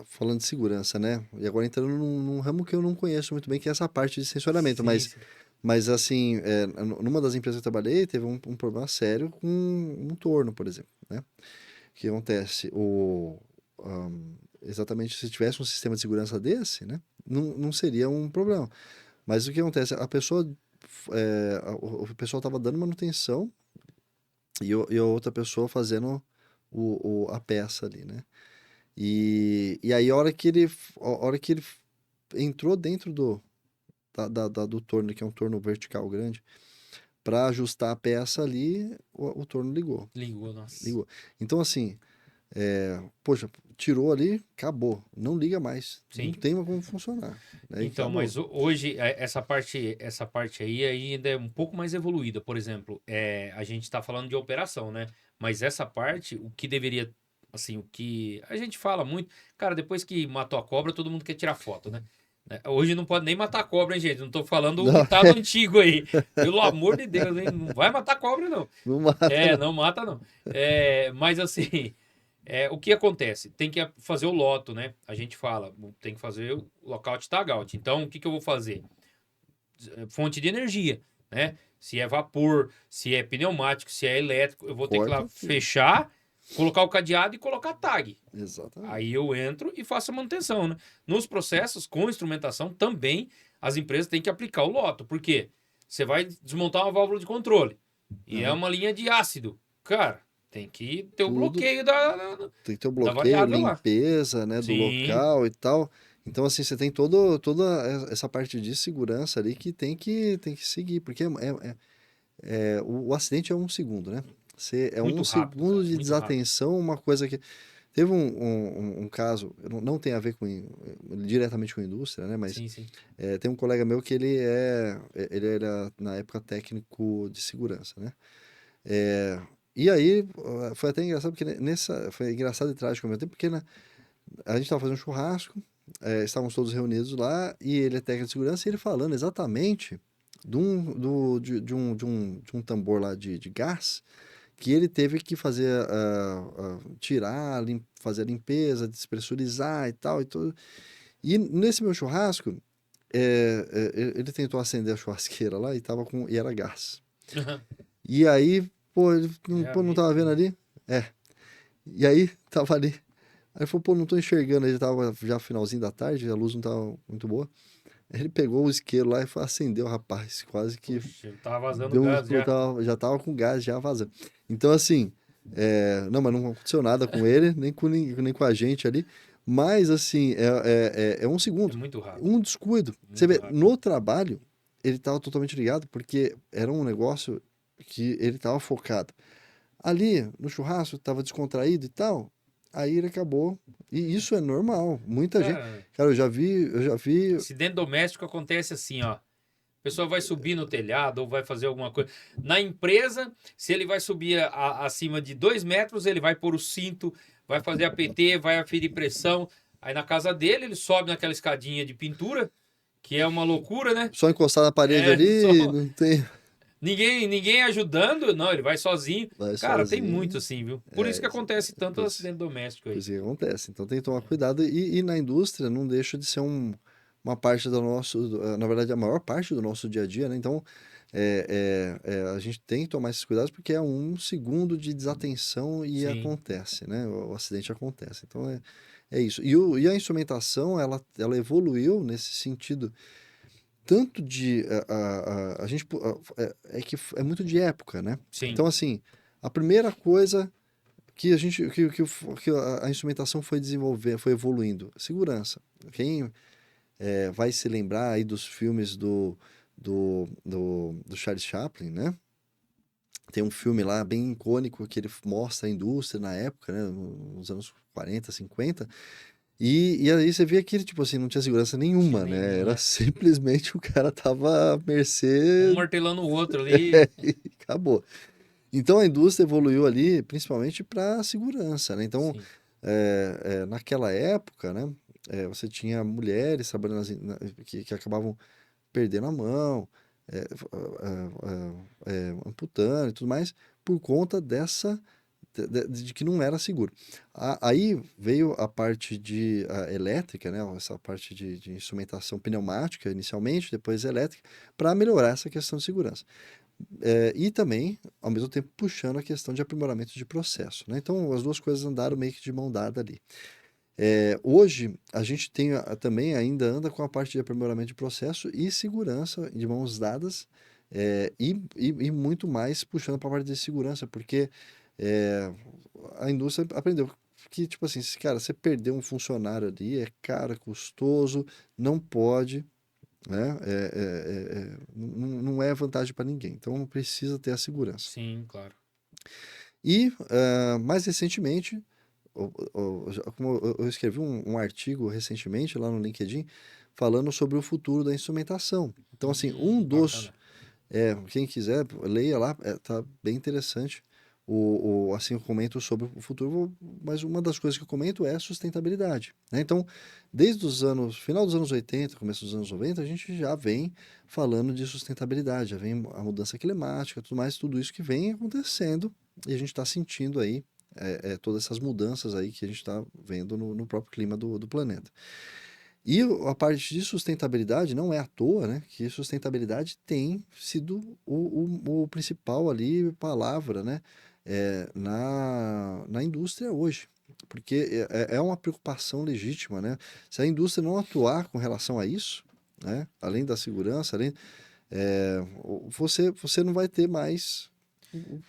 falando de segurança, né? E agora entrando num ramo que eu não conheço muito bem, que é essa parte de sensoramento, Sim, sim. mas assim, numa das empresas que eu trabalhei, teve um problema sério com um torno, por exemplo, né? O que acontece? Exatamente, se tivesse um sistema de segurança desse, né? Não seria um problema. Mas o que acontece? O pessoal estava dando manutenção e a outra pessoa fazendo a peça ali, né? E aí a hora que ele entrou dentro do torno, que é um torno vertical grande, para ajustar a peça ali, o torno ligou. Ligou, nossa. Ligou. Então, assim, poxa, tirou ali, acabou. Não liga mais. Não Sim. tem mais como funcionar. Né? E Então, acabou. mas hoje essa parte aí ainda é um pouco mais evoluída. Por exemplo, a gente está falando de operação, né? Mas essa parte, o que deveria, assim, o que a gente fala muito, cara, depois que matou a cobra, todo mundo quer tirar foto, né? Hoje não pode nem matar a cobra, hein, gente? Não tô falando o Não, ditado antigo aí. Pelo amor de Deus, hein? Não vai matar a cobra, não. não mata, não. Não mata, não. Mas assim. O que acontece? Tem que fazer o loto, né? A gente fala, tem que fazer o lockout tagout. Então, o que eu vou fazer? Fonte de energia, né? Se é vapor, se é pneumático, se é elétrico, eu vou ter que ir lá Corta tudo. fechar, colocar o cadeado e colocar tag. Exatamente. Aí eu entro e faço a manutenção, né? Nos processos com instrumentação também as empresas têm que aplicar o loto. Por quê? Você vai desmontar uma válvula de controle e é Aham. uma linha de ácido. Cara, tem que ter o Tudo bloqueio tem que ter o da bloqueio, variável lá. limpeza, né, do Sim, local e tal. Então, assim, você tem toda essa parte de segurança ali que tem que seguir, porque o acidente é um segundo, né? É um muito rápido, segundo cara, de muito rápido. desatenção, uma coisa que... Teve um caso, não tem a ver diretamente com a indústria, né? Mas Sim, sim. tem um colega meu que ele era, na época, técnico de segurança, né? E aí, foi até engraçado, porque foi engraçado e trágico ao mesmo tempo, porque né, a gente estava fazendo um churrasco, estávamos todos reunidos lá, e ele é técnico de segurança, e ele falando exatamente de um tambor lá de gás, que ele teve que fazer, tirar, fazer a limpeza, despressurizar e tal, e tudo. E nesse meu churrasco, ele tentou acender a churrasqueira lá e era gás. E aí, pô, ele Já pô, não vi tava isso vendo aí. ali? É. E aí, tava ali. Aí ele falou, pô, não tô enxergando. Ele tava já finalzinho da tarde, a luz não tava muito boa. Aí ele pegou o isqueiro lá e foi acendeu, rapaz. Quase que Puxa, tava vazando deu gás já. já tava com gás já vazando. Então, assim, não, mas não aconteceu nada com ele, nem com a gente ali. Mas, assim, é um É segundo, muito rápido. um descuido. Você Muito vê, rápido. no trabalho, ele tava totalmente ligado, porque era um negócio que ele tava focado. Ali, no churrasco, tava descontraído e tal, aí ele acabou. E isso é normal. Muita gente. Cara, Cara, eu já vi. acidente doméstico acontece assim, ó. A pessoa vai subir no telhado ou vai fazer alguma coisa. Na empresa, se ele vai subir acima de 2 metros, ele vai pôr o cinto, vai fazer APT, vai aferir pressão. Aí na casa dele, ele sobe naquela escadinha de pintura, que é uma loucura, né? Só encostar na parede É, ali, só não tem. ninguém ajudando, não, ele vai sozinho. Vai Cara, tem muito sozinho. assim, viu? Por isso É, que acontece tanto por isso, acidente doméstico por aí. isso que acontece. Então tem que tomar cuidado. E na indústria não deixa de ser uma parte do nosso. Na verdade, a maior parte do nosso dia a dia, né? Então a gente tem que tomar esses cuidados porque é um segundo de desatenção e Sim, acontece, né? O acidente acontece. Então é isso. E a instrumentação, ela evoluiu nesse sentido. Tanto de. A gente. É que é muito de época, né? sim. Então, assim, a primeira coisa que a gente que a instrumentação foi desenvolver, foi evoluindo. Segurança. Quem vai se lembrar aí dos filmes do Charles Chaplin, né? Tem um filme lá bem icônico que ele mostra a indústria na época, né? Nos anos 40, 50. E aí você via que ele, tipo assim, não tinha segurança Tinha nenhuma, né? nenhuma, Era né? simplesmente o cara tava à Um mercê martelando o outro ali. e acabou. Então a indústria evoluiu ali principalmente para segurança, né? Então, Sim. naquela época, né? Você tinha mulheres trabalhando que acabavam perdendo a mão, amputando e tudo mais, por conta de que não era seguro. Aí veio a parte de elétrica, né? Essa parte de instrumentação pneumática inicialmente, depois elétrica, para melhorar essa questão de segurança. E também, ao mesmo tempo, puxando a questão de aprimoramento de processo, né? Então, as duas coisas andaram meio que de mão dada ali. Hoje, a gente tem também ainda anda com a parte de aprimoramento de processo e segurança de mãos dadas, e muito mais puxando para a parte de segurança, porque é, a indústria aprendeu que, tipo assim, cara, você perder um funcionário ali é caro, é custoso, não pode, né? Não é vantagem para ninguém. Então precisa ter a segurança. Sim, claro. E mais recentemente, como eu escrevi um artigo recentemente lá no LinkedIn falando sobre o futuro da instrumentação. Então, assim, Bacana. quem quiser, leia lá, tá bem interessante. Assim, eu comento sobre o futuro, mas uma das coisas que eu comento é a sustentabilidade, né? Então, desde final dos anos 80, começo dos anos 90, a gente já vem falando de sustentabilidade, já vem a mudança climática, tudo mais, tudo isso que vem acontecendo e a gente está sentindo aí todas essas mudanças aí que a gente está vendo no próprio clima do planeta. E a parte de sustentabilidade não é à toa, né? Que sustentabilidade tem sido o principal ali palavra, né? Na indústria hoje. Porque é uma preocupação legítima, né? Se a indústria não atuar com relação a isso, né? Além da segurança, você não vai ter mais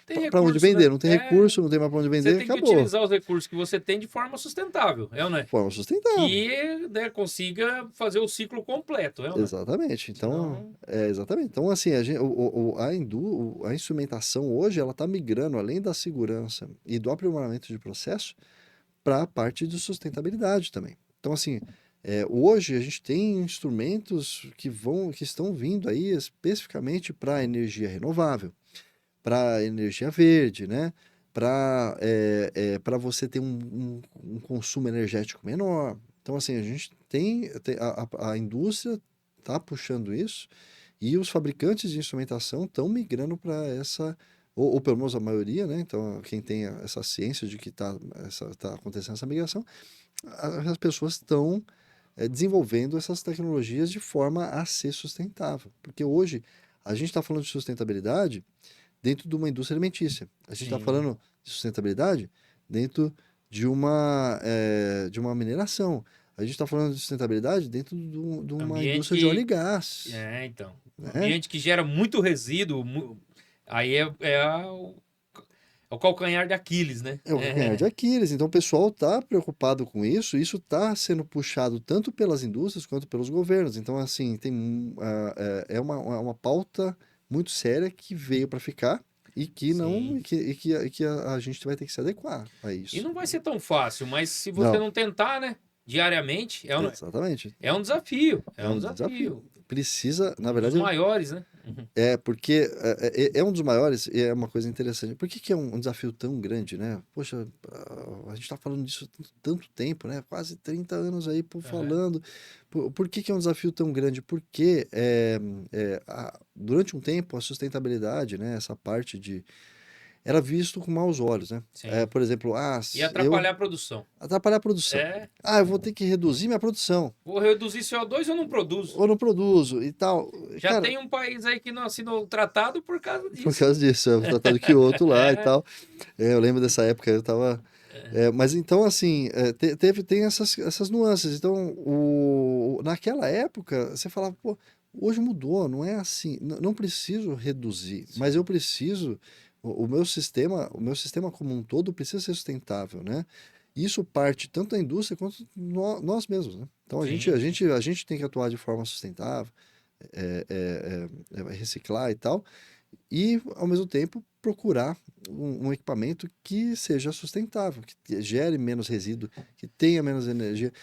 Tem para onde recurso, né? vender. Não tem recurso, não tem mais para onde Você vender, tem que acabou. utilizar os recursos que você tem de forma sustentável, é ou não é? Forma sustentável. Que, né, consiga fazer o ciclo completo, é ou não é? Exatamente. Então, Senão, exatamente. Então, assim, a instrumentação hoje, ela está migrando, além da segurança e do aprimoramento de processo, para a parte de sustentabilidade também. Então, assim, hoje a gente tem instrumentos que estão vindo aí especificamente para energia renovável, para energia verde, né? para você ter um consumo energético menor. Então, assim, a gente a indústria está puxando isso e os fabricantes de instrumentação estão migrando para essa, ou pelo menos a maioria, né? Então, quem tem essa ciência de que tá acontecendo essa migração, as pessoas estão desenvolvendo essas tecnologias de forma a ser sustentável. Porque hoje a gente está falando de sustentabilidade dentro de uma indústria alimentícia. A gente está Sim. falando de sustentabilidade dentro de uma mineração. A gente está falando de sustentabilidade dentro de uma Ambiente indústria de óleo e que. gás, É, então. né? Ambiente que gera muito resíduo. Aí é o calcanhar de Aquiles, né? É o calcanhar de Aquiles. Então, o pessoal está preocupado com isso. Isso está sendo puxado tanto pelas indústrias quanto pelos governos. Então, assim, é uma pauta muito séria que veio para ficar e que não Sim. e que a gente vai ter que se adequar a E isso. não vai ser tão fácil, mas se você Não, não tentar, né? Diariamente, exatamente. é um desafio. É É um um desafio. desafio. Precisa, na Um dos verdade, maiores, né? Uhum. porque é um dos maiores e é uma coisa interessante. Por que que é um desafio tão grande, né? Poxa, a gente está falando disso há tanto tempo, né? Quase 30 anos aí Aham. falando. Por que que é um desafio tão grande? Porque durante um tempo a sustentabilidade, né? Essa parte era visto com maus olhos, né? Sim. Por exemplo, E eu atrapalhar a produção. atrapalhar a produção. É. Eu vou ter que reduzir minha produção. Vou reduzir CO2 ou não produzo? Ou não produzo e tal. Já Cara, tem um país aí que não assinou o tratado por causa por disso. causa disso, é o Tratado de Kyoto lá e É. tal. Eu lembro dessa época, eu tava. Mas então, assim, tem essas nuances. Então, naquela época, você falava, pô, hoje mudou, não é assim. Não preciso reduzir, mas eu Sim. preciso. O meu sistema como um todo precisa ser sustentável, né? Isso parte tanto da indústria quanto nós mesmos, né? Então Sim, sim. a gente tem que atuar de forma sustentável, reciclar e tal, e ao mesmo tempo procurar um equipamento que seja sustentável, que gere menos resíduo, que tenha menos energia.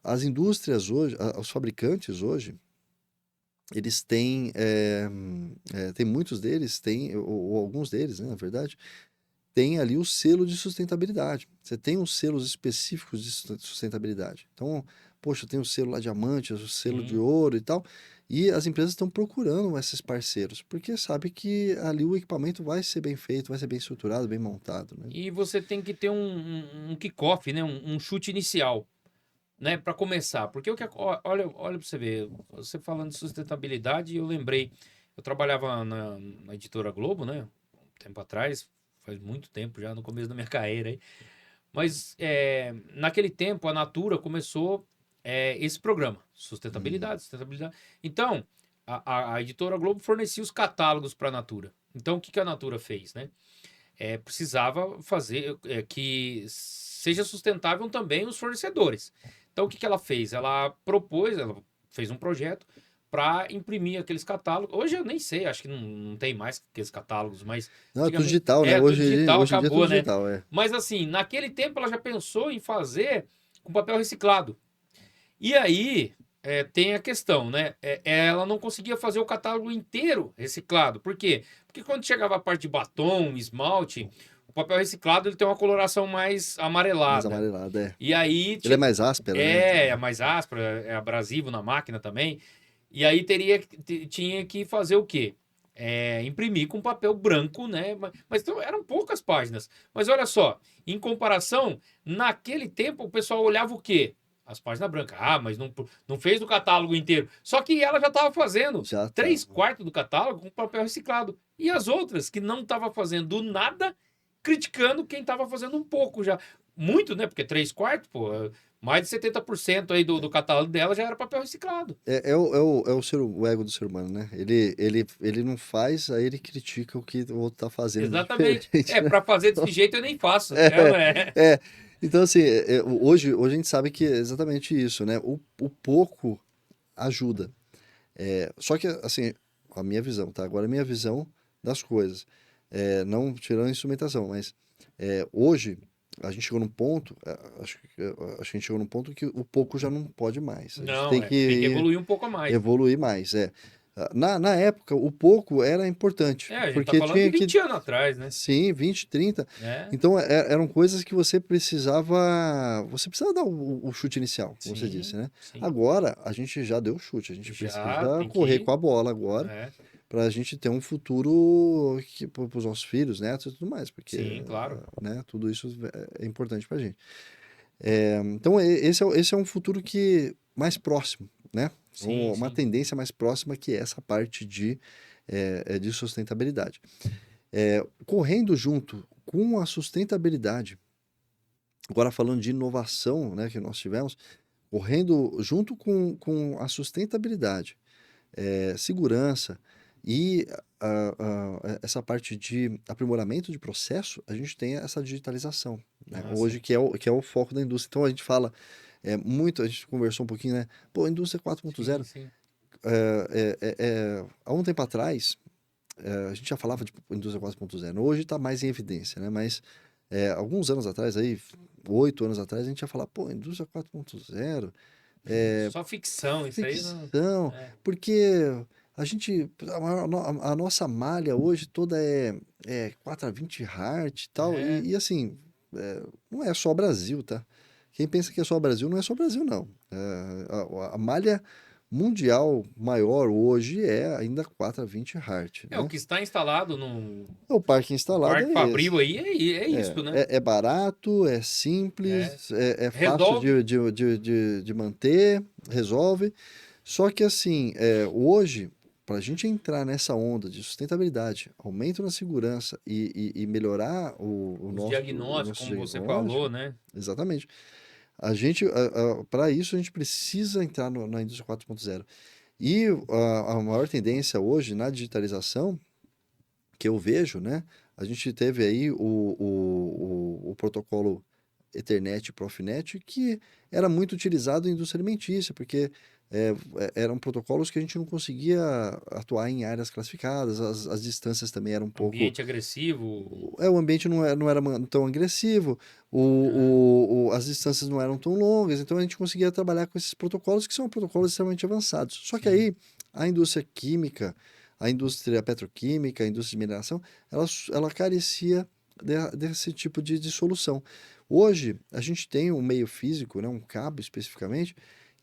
As indústrias hoje, os fabricantes hoje, eles têm, tem muitos deles, ou alguns deles, né, na verdade, tem ali o selo de sustentabilidade. Você tem os selos específicos de sustentabilidade. Então, poxa, tem o selo lá diamante, o selo de Sim. ouro e tal. E as empresas estão procurando esses parceiros, porque sabe que ali o equipamento vai ser bem feito, vai ser bem estruturado, bem montado, né? E você tem que ter um kickoff, né? Um chute inicial, né? Para começar. Porque olha para você ver, você falando de sustentabilidade, eu lembrei, eu trabalhava na editora Globo, né? Um tempo atrás, faz muito tempo já, no começo da minha carreira aí. Mas naquele tempo a Natura começou esse programa, Hum, sustentabilidade. Então, a editora Globo fornecia os catálogos para a Natura. Então, o que a Natura fez, né? Precisava fazer que seja sustentável também os fornecedores. Então, o que ela fez? Ela fez um projeto para imprimir aqueles catálogos. Hoje eu nem sei, acho que não tem mais aqueles catálogos, mas Não, é tudo antigamente digital, né? tudo digital, Hoje em dia é tudo acabou, né? digital, é. Mas assim, naquele tempo ela já pensou em fazer com papel reciclado. E aí tem a questão, né? Ela não conseguia fazer o catálogo inteiro reciclado. Por quê? Porque quando chegava a parte de batom, esmalte, o papel reciclado ele tem uma coloração mais Mais amarelada. amarelado, é. E aí Ele é mais áspera, né? é mais áspero, é abrasivo na máquina também. E aí tinha que fazer o quê? Imprimir com papel branco, né? Mas então, eram poucas páginas. Mas olha só, em comparação, naquele tempo o pessoal olhava o quê? As páginas brancas. Ah, mas não fez o catálogo inteiro. Só que ela já estava fazendo Já tá. 3/4 do catálogo com papel reciclado. E as outras que não estava fazendo nada, criticando quem estava fazendo um pouco já. Muito, né? Porque 3/4, pô, mais de 70% aí do catálogo dela já era papel reciclado. O ego do ser humano, né? Ele não faz, aí ele critica o que o outro tá fazendo de Exatamente. diferente, né? Para fazer Então, desse jeito eu nem faço. É, é, não é? é. Então, assim, hoje a gente sabe que é exatamente isso, né? O pouco ajuda. Só que, assim, a minha visão, tá? Agora, a minha visão das coisas. Não tirando a instrumentação, mas hoje a gente chegou num ponto, acho que a gente chegou num ponto que o pouco já não pode mais. A gente Não, tem que tem que ir evoluir um pouco a mais, né? evoluir mais, é. Na época, o pouco era importante, A gente tá porque falando de tinha que... 20 anos atrás, né? Sim, 20, 30. É, Então, eram coisas que você precisava dar o chute inicial, como você disse, sim, né? sim. Agora, a gente já deu o chute, a gente Já precisa tem correr que. com a bola agora, É, para a gente ter um futuro para os nossos filhos, netos e tudo mais, porque, sim, claro. né, tudo isso é importante para a gente. Então, esse é um futuro que mais próximo, né? Sim, Uma sim. tendência mais próxima que essa parte de sustentabilidade. Correndo junto com a sustentabilidade, agora falando de inovação, né, que nós tivemos, correndo junto com a sustentabilidade, segurança e essa parte de aprimoramento de processo, a gente tem essa digitalização, né? Ah, Hoje sim. que é o foco da indústria. Então a gente fala muito, a gente conversou um pouquinho, né? Pô, indústria Sim, 4.0, sim. há um tempo atrás, a gente já falava de indústria 4.0, hoje está mais em evidência, né? Mas alguns anos atrás, aí, 8 anos atrás, a gente ia falar, pô, indústria 4.0, Só ficção, isso aí não. ficção, É, porque a nossa malha hoje toda é 4x20 Hz e tal, é. e assim, não é só Brasil, tá? Quem pensa que é só Brasil, não é só Brasil, não. A malha mundial maior hoje é ainda 4x20 Hz, O né? que está instalado no O parque instalado Parque é esse. Fabril aí é isso, né? É barato, é É. simples, é fácil Resolve. de manter, resolve. Só que assim, hoje, para a gente entrar nessa onda de sustentabilidade, aumento na segurança e melhorar o Os o diagnósticos, nosso como você falou, diagnóstico, né? exatamente. Para isso, a gente precisa entrar na indústria 4.0. E a maior tendência hoje na digitalização que eu vejo, né? A gente teve aí o protocolo Ethernet e Profinet, que era muito utilizado em indústria alimentícia, porque eram protocolos que a gente não conseguia atuar em áreas classificadas, as distâncias também eram um pouco. Ambiente agressivo. O ambiente não era tão agressivo, Ah, as distâncias não eram tão longas, então a gente conseguia trabalhar com esses protocolos que são protocolos extremamente avançados. Só que sim. aí a indústria química, a indústria petroquímica, a indústria de mineração, ela carecia desse tipo de solução. Hoje, a gente tem um meio físico, né, um cabo especificamente,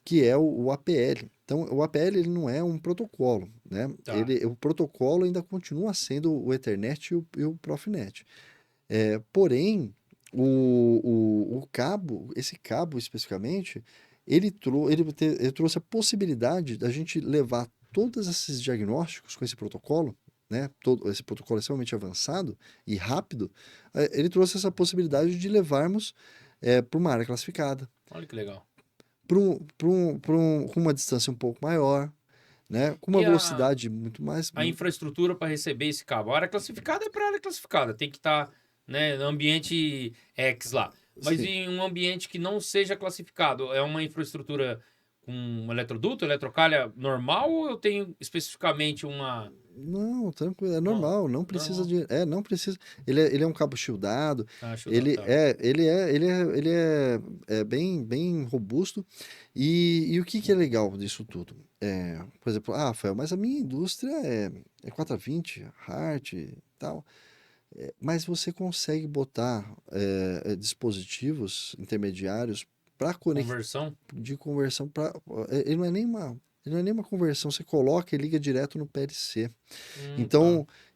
que é o APL. Então, o APL ele não é um protocolo, né? Tá. O protocolo ainda continua sendo o Ethernet e o Profinet. Porém, o cabo, esse cabo especificamente, ele trouxe a possibilidade da gente levar todos esses diagnósticos com esse protocolo, né? Todo esse protocolo é extremamente avançado e rápido. Ele trouxe essa possibilidade de levarmos para uma área classificada, Olha que legal. com uma distância um pouco maior, né? Com uma E a, velocidade muito mais. a infraestrutura para receber esse cabo? A área classificada é para área classificada. Tem que estar, né, no ambiente X lá. Mas Sim. em um ambiente que não seja classificado, é uma infraestrutura com um eletroduto, eletrocalha normal ou eu tenho especificamente Não, tranquilo, é uma normal, não precisa normal? de, não precisa. Ele é um cabo shieldado, Ah, deixa eu dar, ele tá. é, ele é, ele é, ele é bem, bem robusto. E o que que é legal disso tudo? Por exemplo, Rafael, mas a minha indústria é 4x20, Hart e tal. Mas você consegue botar dispositivos intermediários para Conversão? de conversão para. Ele não é nem uma conversão, você coloca e liga direto no PLC. Tá.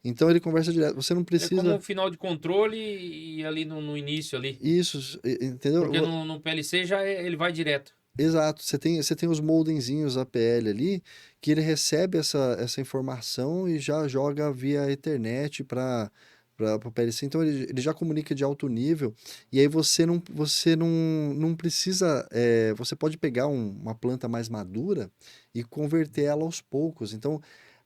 Então ele conversa direto. Você não Ele é como um precisa. final de controle e ali no início ali. Isso, Porque entendeu? no PLC já ele vai direto. Exato. Você tem os moldenzinhos APL ali que ele recebe essa informação e já joga via Ethernet para o PLC. Então ele já comunica de alto nível. E aí você não precisa. Você pode pegar uma planta mais madura e converter ela aos poucos. Então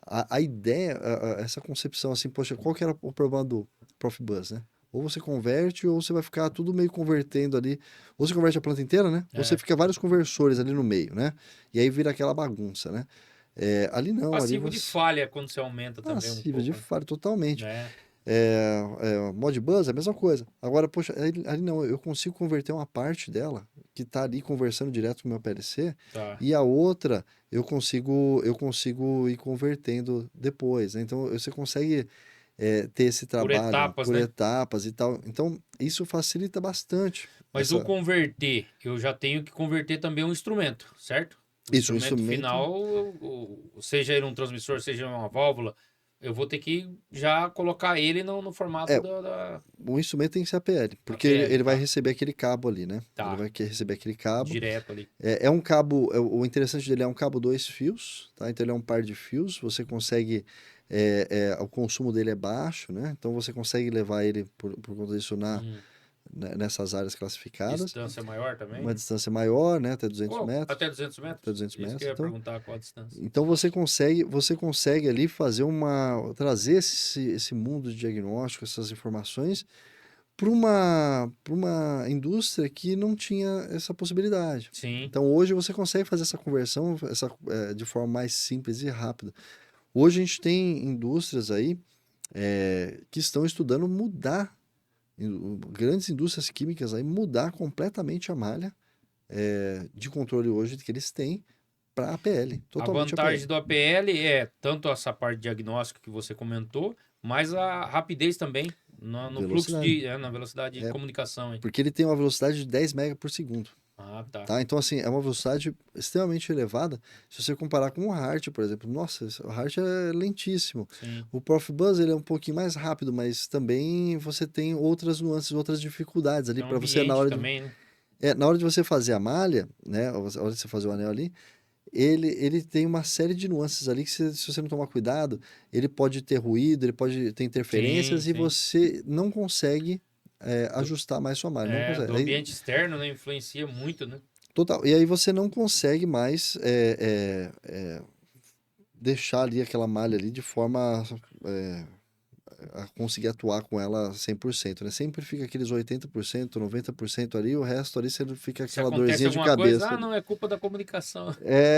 a ideia, essa concepção assim, poxa, qual que era o problema do Profibus, né? Ou você converte, ou você vai ficar tudo meio convertendo ali. Ou você converte a planta inteira, né? Ou você É. fica vários conversores ali no meio, né? E aí vira aquela bagunça, né? Ali não, ali Passivo de você. falha quando você aumenta também um Passiva de pouco, falha totalmente. né? Modbus é a mesma coisa. Agora, poxa, ali não, eu consigo converter uma parte dela que está ali conversando direto com o meu PLC Tá. e a outra eu consigo ir convertendo depois, né? Então, você consegue ter esse Por trabalho etapas, por né? etapas e tal. Então, isso facilita bastante Mas o essa... converter, eu já tenho que converter também um instrumento, certo? O Isso, um instrumento instrumento. final, seja ele um transmissor, seja uma válvula, eu vou ter que já colocar ele no formato É, da o instrumento tem que ser APL, porque ele, APL, ele vai tá? receber aquele cabo ali, né? Ele Tá, vai receber aquele cabo. direto ali. É um cabo, o interessante dele é um cabo 2 fios, tá? Então ele é um par de fios, você consegue, o consumo dele é baixo, né? Então você consegue levar ele, por conta disso, Hum, nessas áreas classificadas. distância maior também? Uma distância maior, né? Até 200 Qual? metros. Até 200 Até metros? 200 Isso que metros. eu ia Então, perguntar, qual a distância? então você consegue ali trazer esse mundo de diagnóstico, essas informações para uma indústria que não tinha essa possibilidade. Sim, Então hoje você consegue fazer essa conversão de forma mais simples e rápida. Hoje a gente tem indústrias aí que estão estudando mudar, grandes indústrias químicas aí, mudar completamente a malha de controle hoje que eles têm para APL, a totalmente vantagem APL. do APL é tanto essa parte de diagnóstico que você comentou, mas a rapidez também no fluxo Velocidade. na velocidade de É, comunicação, hein? porque ele tem uma velocidade de 10 MB por segundo. Ah, tá. Tá? Então, assim, é uma velocidade extremamente elevada. Se você comparar com o Heart, por exemplo, nossa, o Heart é lentíssimo. Sim. O Profibus ele é um pouquinho mais rápido, mas também você tem outras nuances, outras dificuldades ali É um para você ambiente também, né? na hora de você fazer a malha, né, na hora de você fazer o anel ali, ele tem uma série de nuances ali que se você não tomar cuidado, ele pode ter ruído, ele pode ter Sim, interferências e sim. você não consegue Do, ajustar mais sua malha, não consegue. do ambiente externo, né? Influencia muito, né? Total. E aí você não consegue mais deixar ali aquela malha ali de forma é, a conseguir atuar com ela 100%, né? Sempre fica aqueles 80%, 90% ali, o resto ali você fica Se aquela acontece dorzinha de alguma coisa, cabeça ah, ali. não, é culpa da comunicação.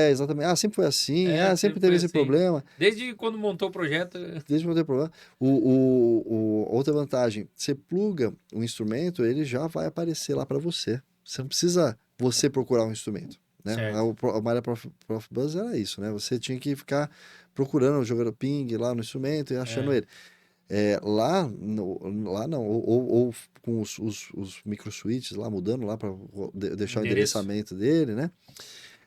Exatamente. Ah, sempre foi assim. É, Ah, sempre sempre teve foi esse assim. problema. Desde quando montou o projeto. Desde que não tem problema. Outra vantagem, você pluga o instrumento, ele já vai aparecer lá para você. Você não precisa você procurar um instrumento, né? Certo. A malha Profibus era isso, né? Você tinha que ficar procurando, jogando ping lá no instrumento e achando É. ele. Lá não, ou com os micro switches lá mudando lá para deixar o Endereço. endereçamento dele, né?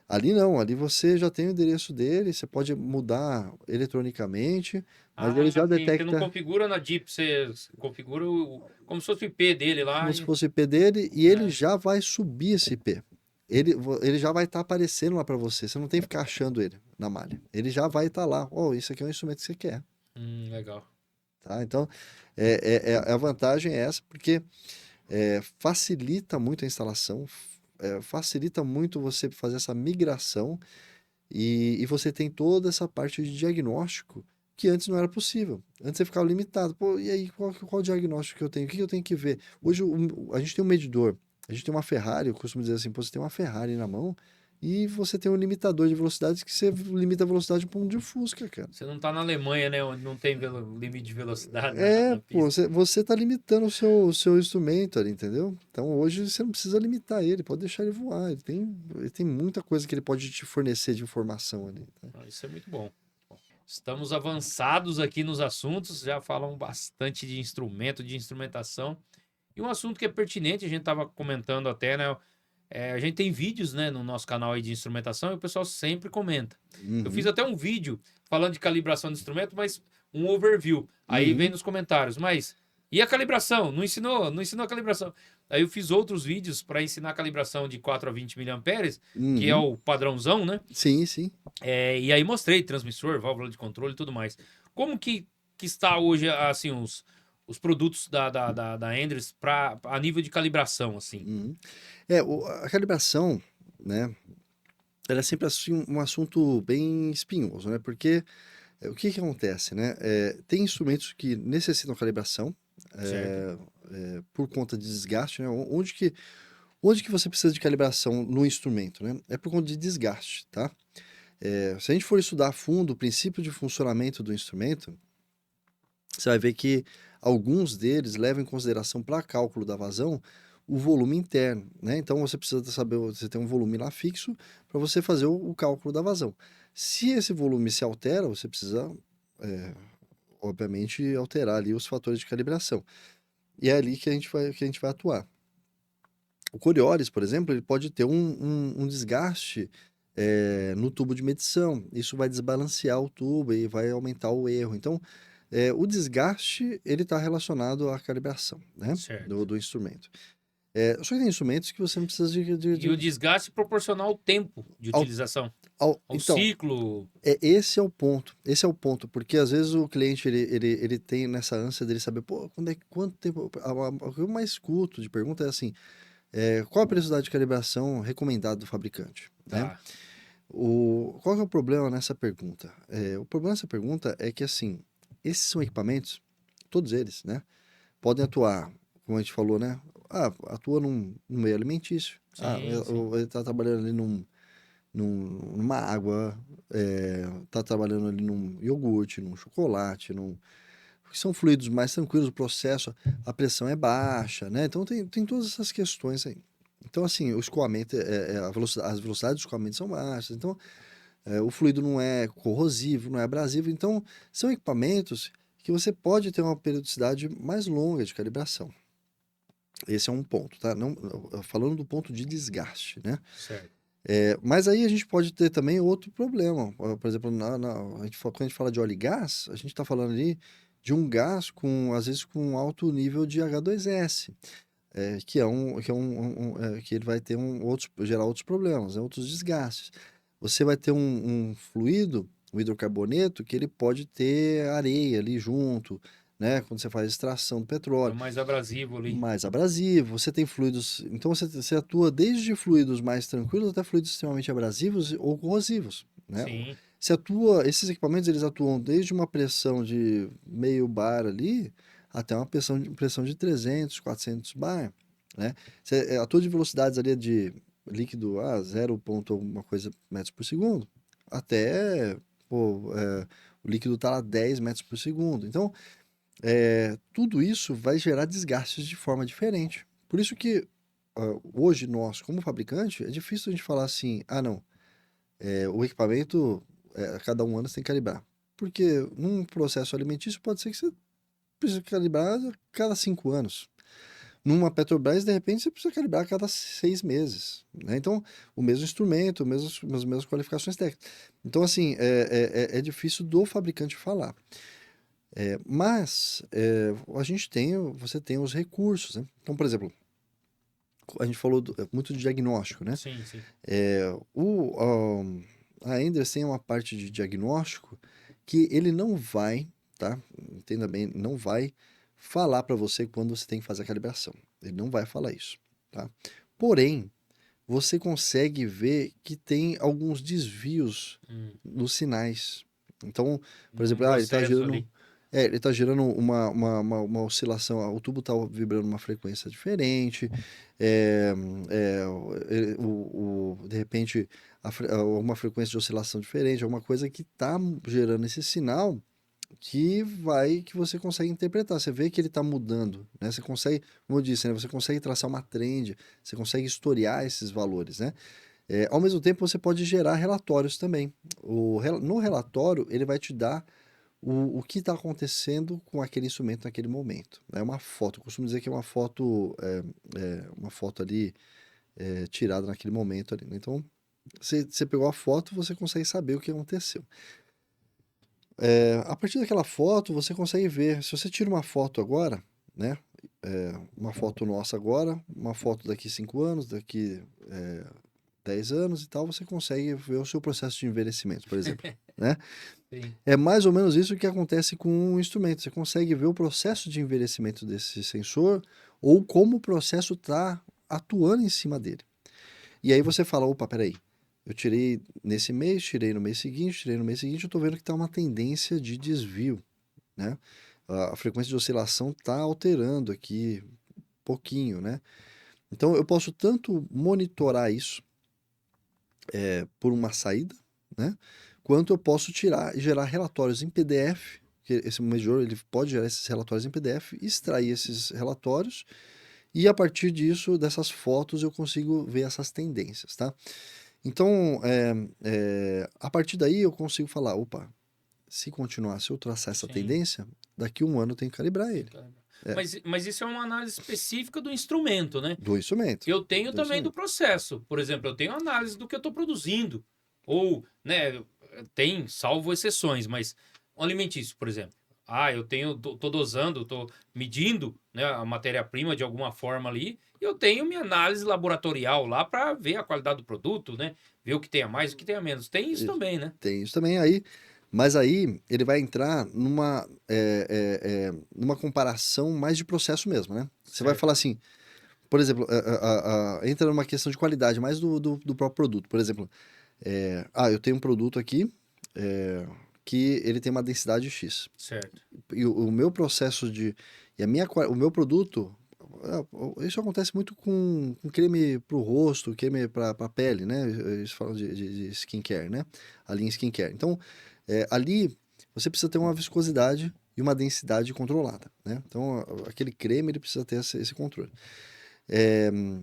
Ali não, ali você já tem o endereço dele, você pode mudar eletronicamente, mas ele Ah, já sim. Você não detecta configura na DIP, você configura como se fosse o IP dele lá. como se fosse o IP dele e ele É. já vai subir esse IP. Ele já vai estar aparecendo lá para você, você não tem que ficar achando ele na malha. Ele já vai estar lá, oh, isso aqui é um instrumento que você quer, Legal. tá? Então, a vantagem é essa, porque facilita muito a instalação, facilita muito você fazer essa migração e você tem toda essa parte de diagnóstico que antes não era possível. Antes você ficava limitado. Pô, e aí, qual o diagnóstico que eu tenho? O que eu tenho que ver? Hoje a gente tem um medidor, a gente tem uma Ferrari, eu costumo dizer assim, pô, você tem uma Ferrari na mão e você tem um limitador de velocidade que você limita a velocidade para um de Fusca, cara. Você não tá na Alemanha, né? Onde não tem limite de velocidade na Pô, pista. você tá limitando o seu instrumento ali, entendeu? Então hoje você não precisa limitar ele, pode deixar ele voar. Ele tem muita coisa que ele pode te fornecer de informação ali, tá? Ah, isso é muito bom. Estamos avançados aqui nos assuntos, já falam bastante de instrumento, de instrumentação. E um assunto que é pertinente, a gente estava comentando até, né? A gente tem vídeos, né, no nosso canal aí de instrumentação e o pessoal sempre comenta. Eu fiz Uhum, até um vídeo falando de calibração de instrumento, mas um overview. Aí vem uhum, nos comentários, mas e a calibração? Não ensinou a calibração. Aí eu fiz outros vídeos para ensinar a calibração de 4 a 20 miliamperes, que é uhum. o padrãozão, né? Sim, sim. E aí mostrei transmissor, válvula de controle e tudo mais. Como que está hoje, assim, os produtos da Endres a nível de calibração, assim? Uhum. A calibração, né, ela é sempre assim, um assunto bem espinhoso, né? Porque o que acontece, né? Tem instrumentos que necessitam calibração Certo? por conta de desgaste, né? Onde que você precisa de calibração no instrumento, né? É por conta de desgaste, tá? Se a gente for estudar a fundo o princípio de funcionamento do instrumento, você vai ver que alguns deles levam em consideração para cálculo da vazão o volume interno, né? Então você precisa saber, você tem um volume lá fixo para você fazer o cálculo da vazão. Se esse volume se altera, você precisa, obviamente, alterar ali os fatores de calibração. E é ali que a gente vai atuar. O Coriolis, por exemplo, ele pode ter um desgaste no tubo de medição. Isso vai desbalancear o tubo e vai aumentar o erro. Então, o desgaste ele está relacionado à calibração, né, Certo. do instrumento. Só que tem instrumentos que você não precisa E o desgaste proporcional ao tempo de ao- utilização, ao então, ciclo. esse é o ponto. Esse é o ponto, porque às vezes o cliente ele tem nessa ânsia dele saber, pô, quanto tempo. O que eu mais escuto de pergunta é assim: qual a periodicidade de calibração recomendada do fabricante, né? Tá. Qual que é o problema nessa pergunta? O problema nessa pergunta é que, assim, esses são equipamentos, todos eles, né? Podem atuar, como a gente falou, né? Atua num meio alimentício. Sim, sim. Ele está trabalhando ali numa água, está trabalhando ali num iogurte, num chocolate, são fluidos mais tranquilos, o processo, a pressão é baixa, né? Então tem todas essas questões aí. Então, assim, o escoamento, as velocidades do escoamento são baixas, então o fluido não é corrosivo, não é abrasivo, então são equipamentos que você pode ter uma periodicidade mais longa de calibração. Esse é um ponto, tá? Não, falando do ponto de desgaste, né? Certo. Mas aí a gente pode ter também outro problema. Por exemplo, quando a gente fala de óleo e gás, a gente está falando ali de um gás às vezes com um alto nível de H2S, que ele vai ter gerar outros problemas, né, outros desgastes. Você vai ter um fluido, um hidrocarboneto, que ele pode ter areia ali junto, né? Quando você faz extração do É o petróleo mais abrasivo ali. mais abrasivo, você tem fluidos, então você atua desde fluidos mais tranquilos até fluidos extremamente abrasivos ou corrosivos, né? Sim. Esses equipamentos eles atuam desde uma pressão de meio bar ali até uma pressão de 300, 400 bar, né? Você atua de velocidades ali de líquido a 0 ponto alguma coisa metros por segundo, até o líquido está lá 10 metros por segundo. Então, tudo isso vai gerar desgastes de forma diferente. Por isso que hoje nós, como fabricante, é difícil a gente falar assim, não, o equipamento a cada um ano você tem que calibrar. Porque num processo alimentício pode ser que você precise calibrar a cada 5 anos. Numa Petrobras, de repente, você precisa calibrar a cada 6 meses, né? Então, o mesmo instrumento, as mesmas qualificações técnicas. Então, assim, é difícil do fabricante falar. Mas você tem os recursos, né? Então, por exemplo, a gente falou muito de diagnóstico, né? Sim, sim. É, o, a Enders tem uma parte de diagnóstico que ele não vai, tá? Entenda bem, não vai falar para você quando você tem que fazer a calibração. Ele não vai falar isso, tá? Porém, você consegue ver que tem alguns desvios Hum. nos sinais. Então, por Num exemplo, processo ali. ele está gerando uma oscilação, o tubo está vibrando uma frequência diferente, é, é, de repente, uma frequência de oscilação diferente, alguma coisa que está gerando esse sinal que você consegue interpretar. Você vê que ele está mudando, né? Você consegue, como eu disse, né? Você consegue traçar uma trend, você consegue historiar esses valores, né? Ao mesmo tempo, você pode gerar relatórios também. No relatório, ele vai te dar o que está acontecendo com aquele instrumento naquele momento. É uma foto, eu costumo dizer que é uma foto ali tirada naquele momento ali, né? Então, você pegou a foto, você consegue saber o que aconteceu. A partir daquela foto, você consegue ver. Se você tira uma foto agora, né? Uma foto nossa agora, uma foto daqui 5 anos, daqui 10 anos e tal, você consegue ver o seu processo de envelhecimento, por exemplo, né? Sim. É mais ou menos isso que acontece com um instrumento. Você consegue ver o processo de envelhecimento desse sensor ou como o processo está atuando em cima dele. E aí você fala, opa, peraí, eu tirei nesse mês, tirei no mês seguinte, tirei no mês seguinte, eu estou vendo que está uma tendência de desvio, né? A frequência de oscilação está alterando aqui um pouquinho, né? Então eu posso tanto monitorar isso por uma saída, né? Quanto eu posso tirar e gerar relatórios em PDF, porque esse medidor ele pode gerar esses relatórios em PDF, extrair esses relatórios, e a partir disso, dessas fotos, eu consigo ver essas tendências, tá? Então, a partir daí eu consigo falar, opa, se continuar, se eu traçar essa Sim. tendência, daqui a um ano eu tenho que calibrar ele. É. Mas isso é uma análise específica do instrumento, né? Do instrumento. Eu tenho Do também instrumento. do processo. Por exemplo, eu tenho análise do que eu estou produzindo. Ou, né, tem, salvo exceções, mas um alimentício, por exemplo. Eu tô dosando, tô medindo, né, a matéria-prima de alguma forma ali, e eu tenho minha análise laboratorial lá para ver a qualidade do produto, né? Ver o que tem a mais, o que tem a menos. Tem isso Isso. também, né? Tem isso também aí. Mas aí ele vai entrar numa comparação mais de processo mesmo, né? Você vai Certo. falar assim, por exemplo, entra numa questão de qualidade mais do próprio produto. Por exemplo, eu tenho um produto aqui que ele tem uma densidade X. Certo. E o meu processo o meu produto, isso acontece muito com creme para o rosto, creme para a pele, né? Eles falam de skincare, né? A linha skincare. Então, ali você precisa ter uma viscosidade e uma densidade controlada, né? Então, aquele creme ele precisa ter esse controle.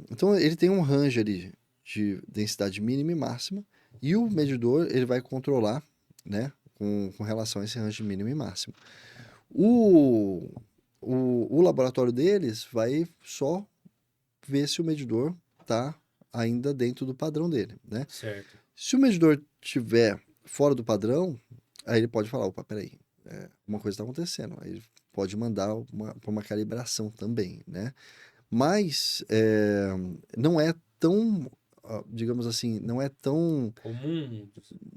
Então, ele tem um range ali de densidade mínima e máxima, e o medidor ele vai controlar, né? Com relação a esse range mínimo e máximo. O laboratório deles vai só ver se o medidor está ainda dentro do padrão dele, né? Certo. Se o medidor estiver fora do padrão, aí ele pode falar, opa, peraí, uma coisa está acontecendo. Aí ele pode mandar para uma calibração também, né? Mas não é tão, digamos assim, não é tão... Comum.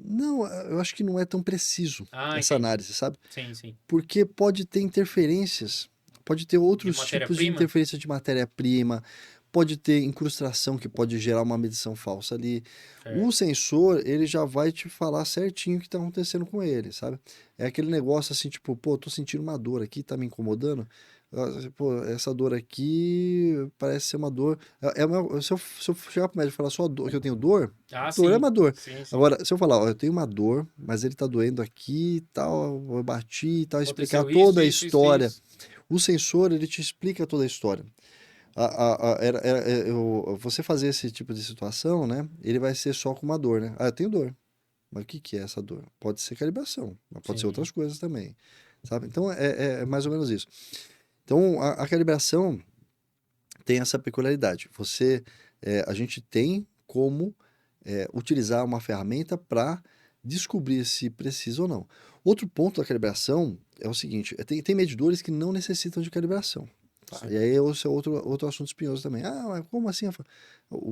Não, eu acho que não é tão preciso essa Entendi. análise, sabe? Sim, sim. Porque pode ter interferências, pode ter De outros tipos de matéria-prima? interferência de matéria-prima, pode ter incrustação que pode gerar uma medição falsa ali. O Certo. sensor, ele já vai te falar certinho o que está acontecendo com ele, sabe? É aquele negócio assim, tipo, pô, tô sentindo uma dor aqui, tá me incomodando. Pô, essa dor aqui parece ser uma dor. Se eu chegar pro médico e falar só que eu tenho dor, dor é Sim. uma dor. Sim, sim. Agora, se eu falar, ó, eu tenho uma dor, mas ele tá doendo aqui e tal, eu bati e tal, explicar Aconteceu isso, toda a isso, isso, história. isso. O sensor, ele te explica toda a história. Você fazer esse tipo de situação, né? Ele vai ser só com uma dor, né? Eu tenho dor. Mas o que que é essa dor? Pode ser calibração, mas pode ser Sim. outras coisas também, sabe? Então, é mais ou menos isso. Então, a calibração tem essa peculiaridade. A gente tem como utilizar uma ferramenta para descobrir se precisa ou não. Outro ponto da calibração é o seguinte: tem medidores que não necessitam de calibração. Tá? Sim. E aí esse é outro assunto espinhoso também. Mas como assim?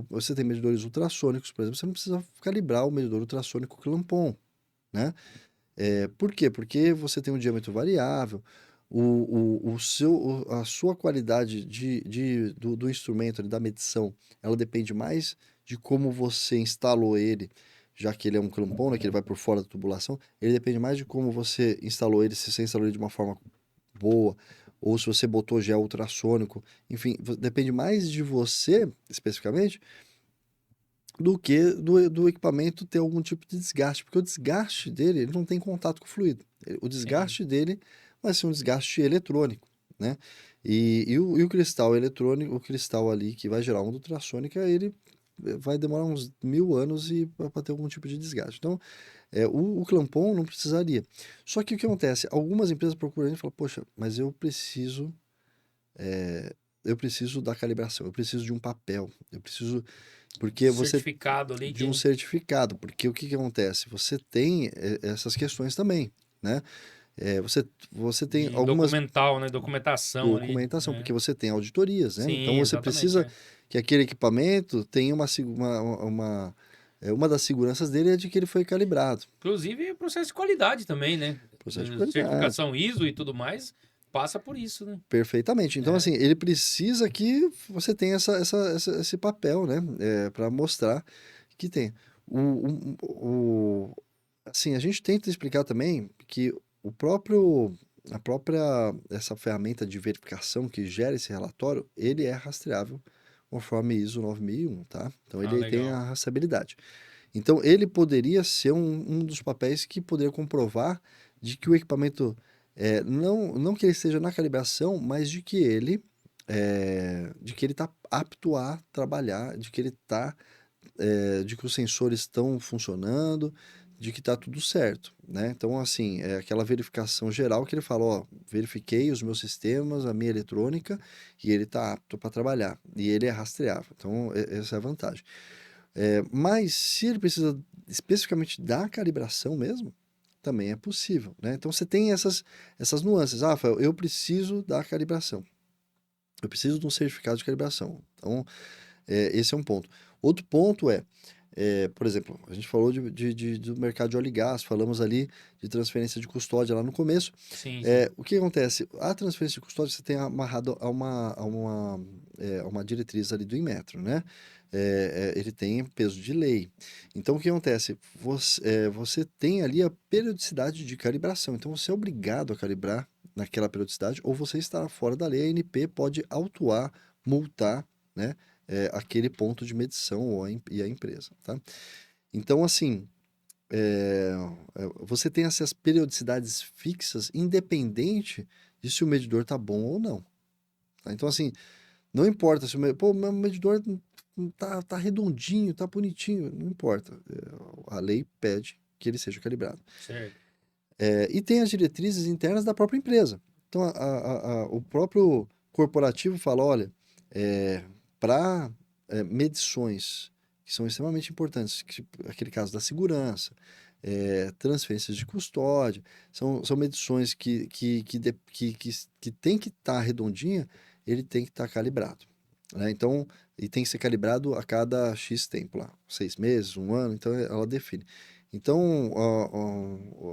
Você tem medidores ultrassônicos, por exemplo, você não precisa calibrar o medidor ultrassônico clampon, né? Por quê? Porque você tem um diâmetro variável, a sua qualidade do instrumento, ali, da medição, ela depende mais de como você instalou ele, já que ele é um clampon, né, que ele vai por fora da tubulação, ele depende mais de como você instalou ele, se você instalou ele de uma forma boa, ou se você botou gel ultrassônico, enfim, depende mais de você, especificamente, do que do equipamento ter algum tipo de desgaste, porque o desgaste dele, ele não tem contato com o fluido. O Sim. desgaste dele vai ser um desgaste eletrônico, né? E o cristal eletrônico, o cristal ali que vai gerar onda ultrassônica, ele vai demorar uns 1000 anos para ter algum tipo de desgaste. Então, o clampon não precisaria. Só que o que acontece? Algumas empresas procuram e falam, poxa, mas eu preciso da calibração, eu preciso de um papel, eu preciso porque você Certificado ali de um que. certificado, porque o que que acontece? Você tem essas questões também, né? Você tem De algumas documental, né? Documentação ali, documentação, né? porque você tem auditorias, né? Então Sim, você exatamente. precisa que aquele equipamento tenha uma das seguranças dele é de que ele foi calibrado. Inclusive, processo de qualidade também, né? Processo de qualidade. Certificação ISO e tudo mais passa por isso, né? Perfeitamente. Então, É. assim, ele precisa que você tenha esse papel, né? Para mostrar que tem. Assim, a gente tenta explicar também que essa ferramenta de verificação que gera esse relatório, ele é rastreável conforme ISO 9001, tá? Então, ele tem Legal. a rastreabilidade. Então, ele poderia ser um dos papéis que poderia comprovar de que o equipamento Não que ele esteja na calibração, mas de que ele está apto a trabalhar, de que os sensores estão funcionando, de que está tudo certo, né? Então, assim, é aquela verificação geral que ele fala, ó, verifiquei os meus sistemas, a minha eletrônica, e ele está apto para trabalhar. E ele é rastreável. Então, essa é a vantagem. Mas se ele precisa especificamente da calibração mesmo, também é possível, né? Então, você tem essas nuances. Ah, Rafael, eu preciso da calibração. Eu preciso de um certificado de calibração. Então, esse é um ponto. Outro ponto por exemplo, a gente falou do mercado de óleo e gás, falamos ali de transferência de custódia lá no começo. Sim, sim. O que acontece? A transferência de custódia você tem amarrado a uma diretriz ali do Inmetro, né? Ele tem peso de lei. Então, o que acontece? Você tem ali a periodicidade de calibração. Então, você é obrigado a calibrar naquela periodicidade, ou você estará fora da lei, a ANP pode autuar, multar, né? Aquele ponto de medição e a empresa, tá? Então, assim, você tem essas periodicidades fixas, independente de se o medidor tá bom ou não, tá? Então, assim, não importa se o meu medidor tá redondinho, tá bonitinho, não importa. A lei pede que ele seja calibrado. Certo. E tem as diretrizes internas da própria empresa. Então, o próprio corporativo fala, olha, para medições que são extremamente importantes, aquele caso da segurança, transferências de custódia, são medições que tem que estar redondinha, ele tem que estar calibrado, né? Então, e tem que ser calibrado a cada X tempo lá, 6 meses, um ano, então ela define. Então,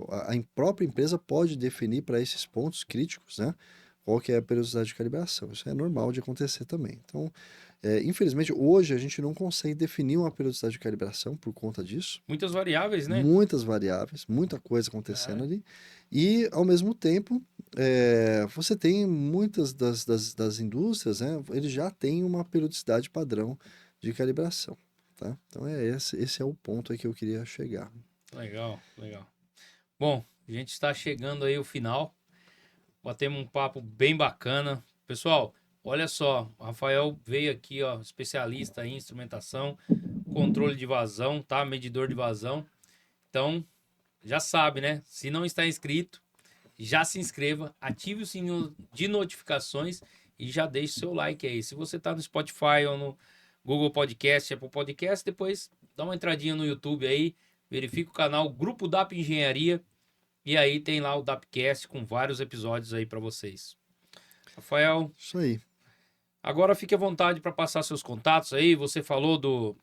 a própria empresa pode definir para esses pontos críticos, né? Qual que é a periodicidade de calibração. Isso é normal de acontecer também. Então, infelizmente, hoje a gente não consegue definir uma periodicidade de calibração por conta disso. Muitas variáveis, né? Muitas variáveis, muita coisa acontecendo É. ali. E, ao mesmo tempo, você tem muitas das indústrias, né? Eles já têm uma periodicidade padrão de calibração, tá? Então, esse é o ponto aí que eu queria chegar. Legal, legal. Bom, a gente está chegando aí ao final. Batemos um papo bem bacana. Pessoal, olha só, o Rafael veio aqui, ó, especialista em instrumentação, controle de vazão, tá? Medidor de vazão. Então, já sabe, né? Se não está inscrito, já se inscreva, ative o sininho de notificações e já deixe seu like aí. Se você está no Spotify ou no Google Podcast, Apple Podcast, depois dá uma entradinha no YouTube aí, verifica o canal Grupo DAP Engenharia e aí tem lá o DAPcast com vários episódios aí para vocês. Rafael, Isso aí. agora fique à vontade para passar seus contatos aí. Você falou do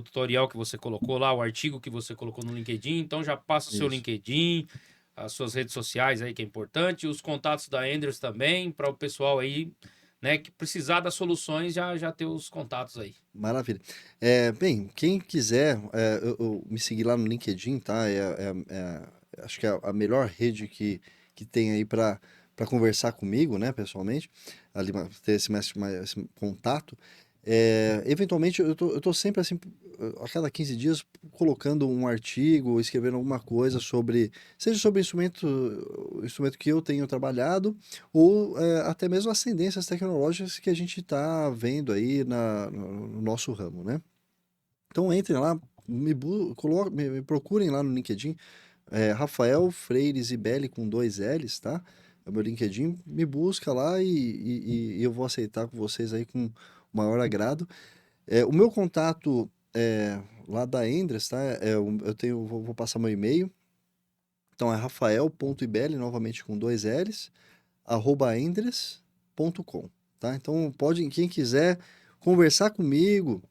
tutorial que você colocou lá, o artigo que você colocou no LinkedIn. Então já passa o seu Isso. LinkedIn, as suas redes sociais aí que é importante, os contatos da Enders também, para o pessoal aí, né, que precisar das soluções já ter os contatos aí. Maravilha. Bem, quem quiser eu me seguir lá no LinkedIn, tá? Acho que é a melhor rede que tem aí para conversar comigo, né, pessoalmente, ali ter esse contato. Eventualmente, eu tô sempre assim, a cada 15 dias, colocando um artigo, escrevendo alguma coisa seja sobre instrumento que eu tenho trabalhado, ou até mesmo as tendências tecnológicas que a gente está vendo aí no nosso ramo, né? Então entrem lá, me procurem lá no LinkedIn, Rafael Freire Zibelli com 2 L's, tá? É o meu LinkedIn, me busca lá e eu vou aceitar com vocês aí com o maior agrado. O meu contato lá da Endres, tá? Vou passar meu e-mail. Então é rafael.ibelli, novamente com 2 L's, @endres.com, tá? Então quem quiser conversar comigo,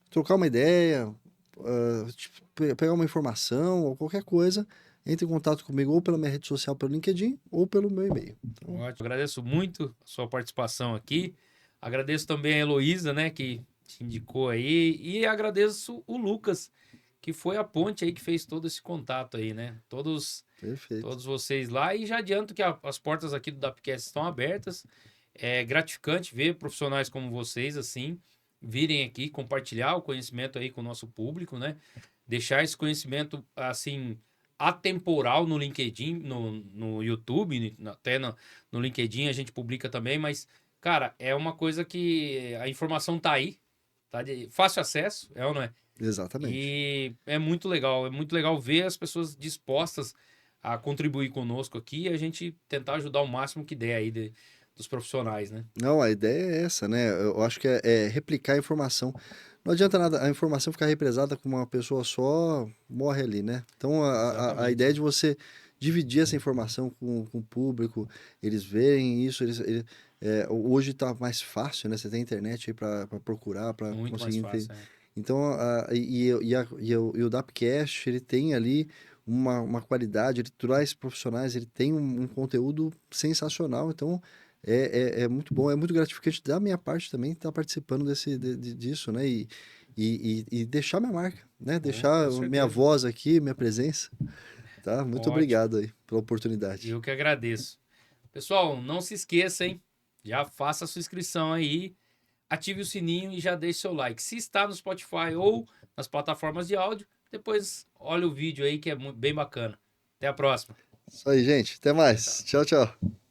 trocar uma ideia, pegar uma informação ou qualquer coisa, entre em contato comigo ou pela minha rede social, pelo LinkedIn ou pelo meu e-mail. Então, Ótimo. Agradeço muito a sua participação aqui. Agradeço também a Heloísa, né, que te indicou aí. E agradeço o Lucas, que foi a ponte aí que fez todo esse contato aí, né? perfeito. Todos vocês lá. E já adianto que as portas aqui do DAPcast estão abertas. É gratificante ver profissionais como vocês, assim, virem aqui compartilhar o conhecimento aí com o nosso público, né? Deixar esse conhecimento, assim, atemporal no LinkedIn, no YouTube, até no LinkedIn a gente publica também, mas, cara, é uma coisa que a informação tá aí, tá de fácil acesso, é ou não é? Exatamente. E é muito legal ver as pessoas dispostas a contribuir conosco aqui e a gente tentar ajudar o máximo que der aí dos profissionais, né? Não, a ideia é essa, né? Eu acho que é replicar a informação. Não adianta nada a informação ficar represada com uma pessoa só, morre ali, né? Então, a Exatamente. ideia de você dividir essa informação com o público, eles verem isso, hoje está mais fácil, né? Você tem internet aí para procurar, para Muito mais conseguir entender. fácil, é. Então, e o Dapcast, ele tem ali uma qualidade, ele traz profissionais, ele tem um conteúdo sensacional. Então, é muito bom, é muito gratificante da minha parte também estar participando disso, né? E deixar minha marca, né? Com Deixar minha certeza. voz aqui, minha presença, tá? Muito Ótimo. obrigado aí pela oportunidade. Eu que agradeço. Pessoal, não se esqueça, hein? Já faça a sua inscrição aí, ative o sininho e já deixe seu like. Se está no Spotify ou nas plataformas de áudio, depois olha o vídeo aí que é bem bacana. Até a próxima. Isso aí, gente. Até Tchau, mais. tchau. Tchau, tchau.